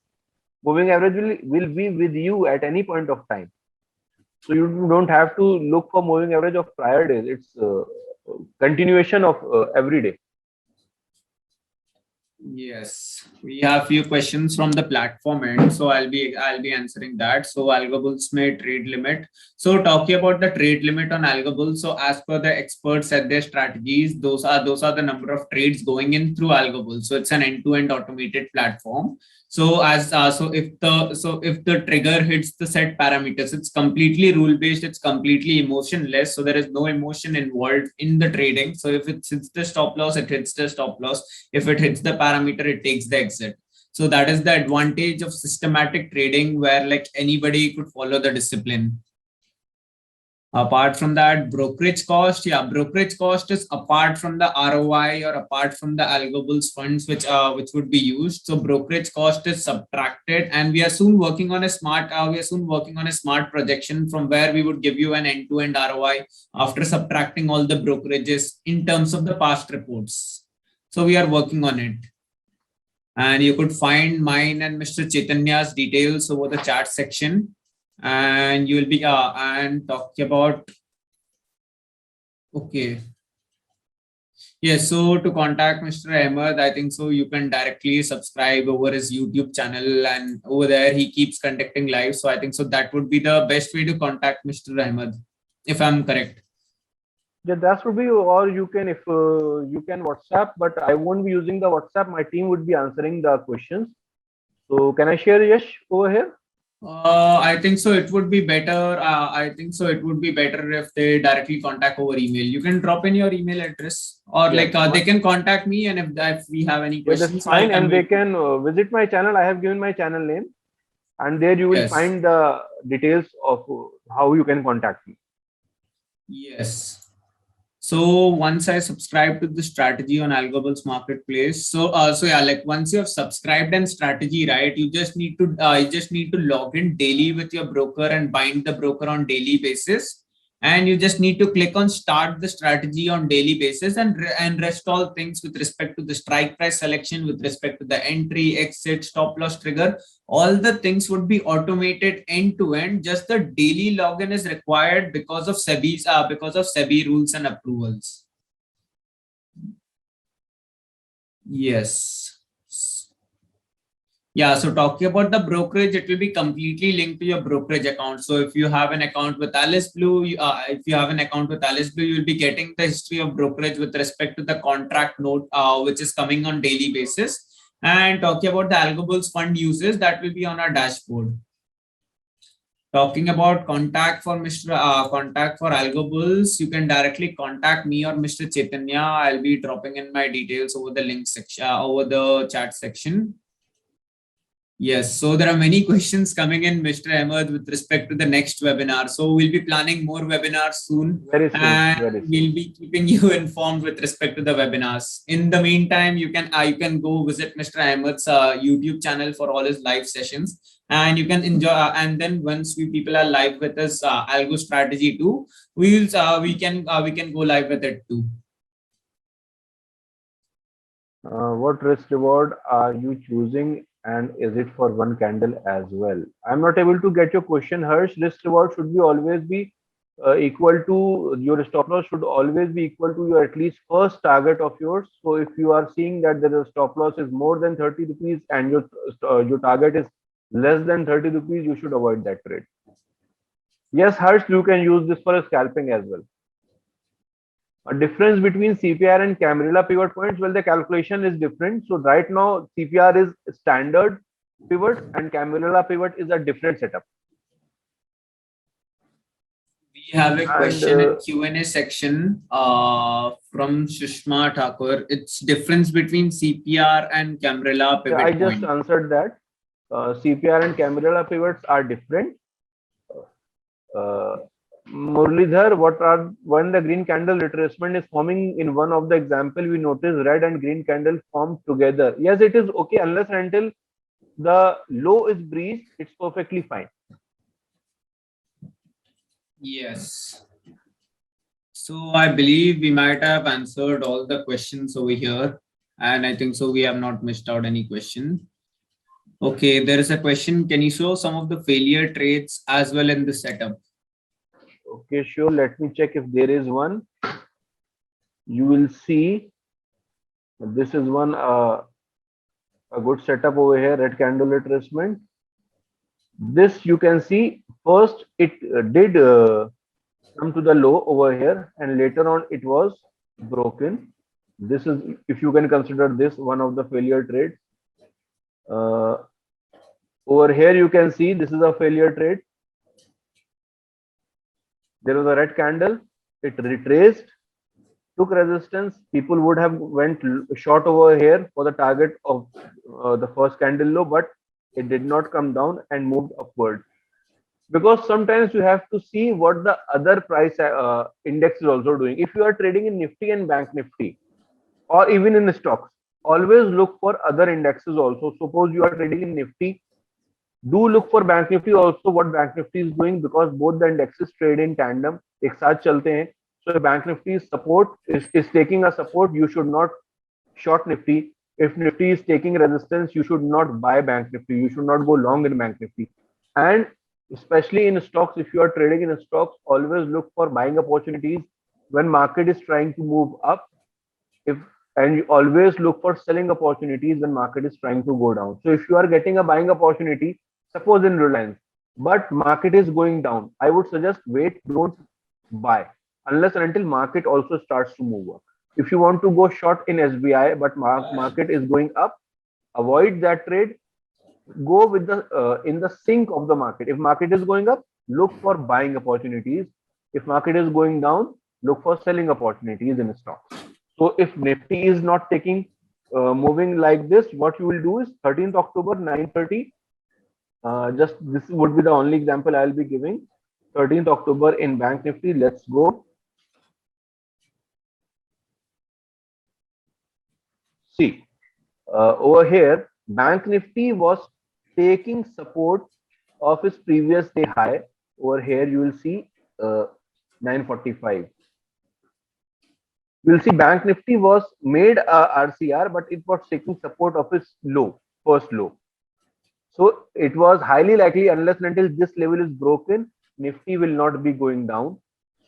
B: Moving average will be with you at any point of time. So you don't have to look for moving average of prior days. It's continuation of every day.
A: Yes, we have few questions from the platform end, so I'll be answering that. So AlgoBulls may trade limit. So talking about the trade limit on AlgoBulls, so as per the experts at their strategies, those are the number of trades going in through AlgoBulls. So it's an end-to-end automated platform. So if the trigger hits the set parameters, it's completely rule based, it's completely emotionless. So there is no emotion involved in the trading. So if it hits the stop loss, it hits the stop loss. If it hits the parameter, it takes the exit. So that is the advantage of systematic trading, where like anybody could follow the discipline. Apart from that, brokerage cost, brokerage cost is apart from the ROI or apart from the AlgoBulls funds which would be used. So brokerage cost is subtracted, and we are soon working on a smart projection from where we would give you an end-to-end ROI after subtracting all the brokerages in terms of the past reports. So we are working on it. and you could find mine and Mr. Chaitanya's details over the chat section, and you will be and talking about. Okay. Yes, so to contact Mr. Ahmed, I think so you can directly subscribe over his YouTube channel, and over there he keeps conducting live. So I think so that would be the best way to contact Mr. Ahmed, if I'm correct.
B: Yeah, that would be, or you can, if you can WhatsApp, but I won't be using the WhatsApp. My team would be answering the questions. So can I share Yash over here?
A: I think so. It would be better. I think so. It would be better if they directly contact over email. You can drop in your email address, or
B: Yeah,
A: like they can contact me, and if we have any
B: yeah, that's
A: questions, so I
B: fine.
A: can
B: And they
A: wait.
B: can visit my channel. I have given my channel name, and there you will
A: Yes.
B: find the details of how you can contact me.
A: Yes. So once I subscribe to the strategy on Algobulls Marketplace, so yeah, like once you have subscribed and strategy, right, you just need to log in daily with your broker and bind the broker on daily basis, and you just need to click on start the strategy on daily basis, and rest all things with respect to the strike price selection, with respect to the entry, exit, stop loss trigger, all the things would be automated end to end. Just the daily login is required because of SEBI rules and approvals. Yes. Yeah, so talking about the brokerage, it will be completely linked to your brokerage account. So if you have an account with Alice Blue, if you have an account with Alice Blue, you'll be getting the history of brokerage with respect to the contract note, which is coming on daily basis. And talking about the Algobulls fund uses, that will be on our dashboard. Talking about contact for Algobulls, you can directly contact me or Mr. Chaitanya. I'll be dropping in my details over the link section, over the chat section. Yes, so there are many questions coming in, Mr. Ahmed, with respect to the next webinar. So we'll be planning more webinars soon,
B: Very soon,
A: and
B: very soon.
A: we'll be keeping you informed with respect to the webinars. In the meantime, you can go visit Mr. Ahmed's YouTube channel for all his live sessions, and you can enjoy. And then once people are live with us, Algo Strategy too, we can go live with it too.
B: What risk reward are you choosing, and is it for one candle as well? I'm not able to get your question, Harsh. Risk reward should be always be equal to your stop loss should always be equal to your at least first target of yours. So if you are seeing that the stop loss is more than 30 rupees and your target is less than 30 rupees, you should avoid that trade. Yes, Harsh, you can use this for a scalping as well. A difference between CPR and Camarilla pivot points, well, the calculation is different. So right now CPR is standard pivot and Camarilla pivot is a different setup.
A: We have a question in Q&A section from Sushma Thakur. It's difference between CPR and Camarilla pivot
B: I
A: point.
B: just answered that. CPR and Camarilla pivots are different. Murlidhar, when the green candle retracement is forming in one of the example, we notice red and green candle form together. Yes, it is okay unless until the low is breached, it's perfectly fine.
A: Yes. So I believe we might have answered all the questions over here, and I think so we have not missed out any question. Okay, there is a question. Can you show some of the failure trades as well in the setup?
B: Okay, sure. Let me check if there is one. You will see this is one a good setup over here, red candle retracement. This you can see first it did come to the low over here and later on it was broken. This is, if you can consider this one of the failure trades. Over here you can see this is a failure trade. There was a red candle, it retraced, took resistance. People would have went short over here for the target of the first candle low, but it did not come down and moved upward. Because sometimes you have to see what the other price index is also doing. If you are trading in Nifty and Bank Nifty or even in stocks, always look for other indexes also. Suppose you are trading in Nifty, do look for Bank Nifty also, what Bank Nifty is doing, because both the indexes trade in tandem, एक साथ चलते हैं. So if Bank Nifty support is taking a support, you should not short Nifty. If Nifty is taking resistance, you should not buy Bank Nifty. You should not go long in Bank Nifty. And especially in stocks, if you are trading in stocks, always look for buying opportunities when market is trying to move up. And you always look for selling opportunities when market is trying to go down. So if you are getting a buying opportunity, suppose in Reliance, but market is going down, I would suggest wait, don't buy unless and until market also starts to move up. If you want to go short in SBI, but market is going up, avoid that trade. Go with the in the sync of the market. If market is going up, look for buying opportunities. If market is going down, look for selling opportunities in stocks. So if Nifty is not taking moving like this, what you will do is 13th October 9:30. Just this would be the only example I'll be giving. 13th October in Bank Nifty. Let's go. See, over here, Bank Nifty was taking support of its previous day high. Over here, you will see 945. You'll see Bank Nifty was made a RCR, but it was taking support of its low, first low. So it was highly likely, unless and until this level is broken, Nifty will not be going down.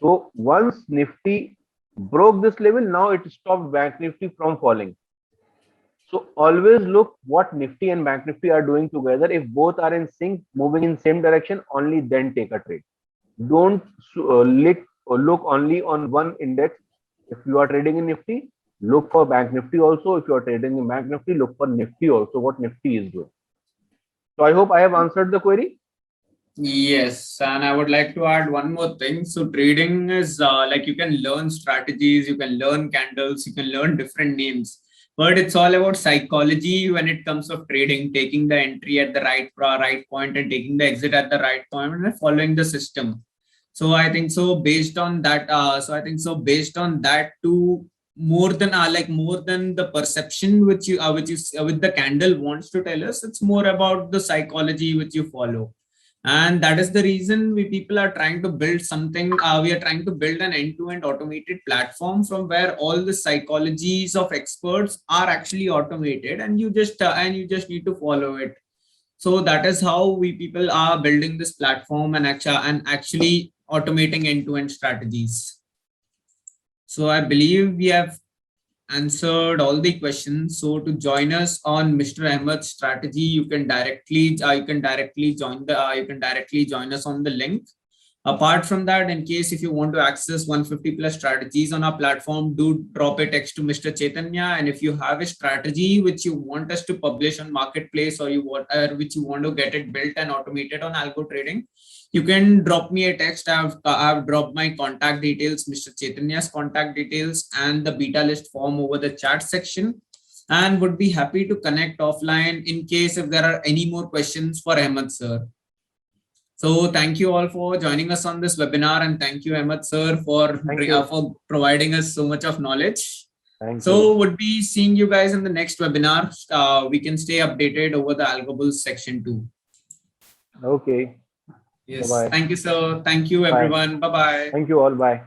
B: So once Nifty broke this level, now it stopped Bank Nifty from falling. So always look what Nifty and Bank Nifty are doing together. If both are in sync, moving in same direction, only then take a trade. Don't look only on one index. If you are trading in Nifty, look for Bank Nifty also. If you are trading in Bank Nifty, look for Nifty also, what Nifty is doing. So I hope I have answered the query.
A: Yes, and I would like to add one more thing. So trading is like you can learn strategies, you can learn candles, you can learn different names, but it's all about psychology when it comes of trading, taking the entry at the right point and taking the exit at the right point and following the system. So I think so based on that, based on that too, more than the perception which you with the candle wants to tell us, it's more about the psychology which you follow. And that is the reason we people are trying to build something. We are trying to build an end-to-end automated platform from where all the psychologies of experts are actually automated, and you just need to follow it. So that is how we people are building this platform and actually automating end-to-end strategies. So I believe we have answered all the questions. So to join us on Mr. Ahmed's strategy, you can directly join us on the link. Apart from that, in case if you want to access 150 plus strategies on our platform, do drop a text to Mr. Chaitanya. And if you have a strategy which you want us to publish on marketplace, or which you want to get it built and automated on algo trading, you can drop me a text. I've dropped my contact details, Mr. Chaitanya's contact details, and the beta list form over the chat section, and would be happy to connect offline in case if there are any more questions for Ahmed sir. So thank you all for joining us on this webinar, and thank you Ahmed sir for providing us so much of knowledge. So would be seeing you guys in the next webinar. We can stay updated over the AlgoBulls section too.
B: Okay.
A: Yes. Bye-bye. Thank you, sir. Thank you, everyone. Bye-bye.
B: Thank you all. Bye.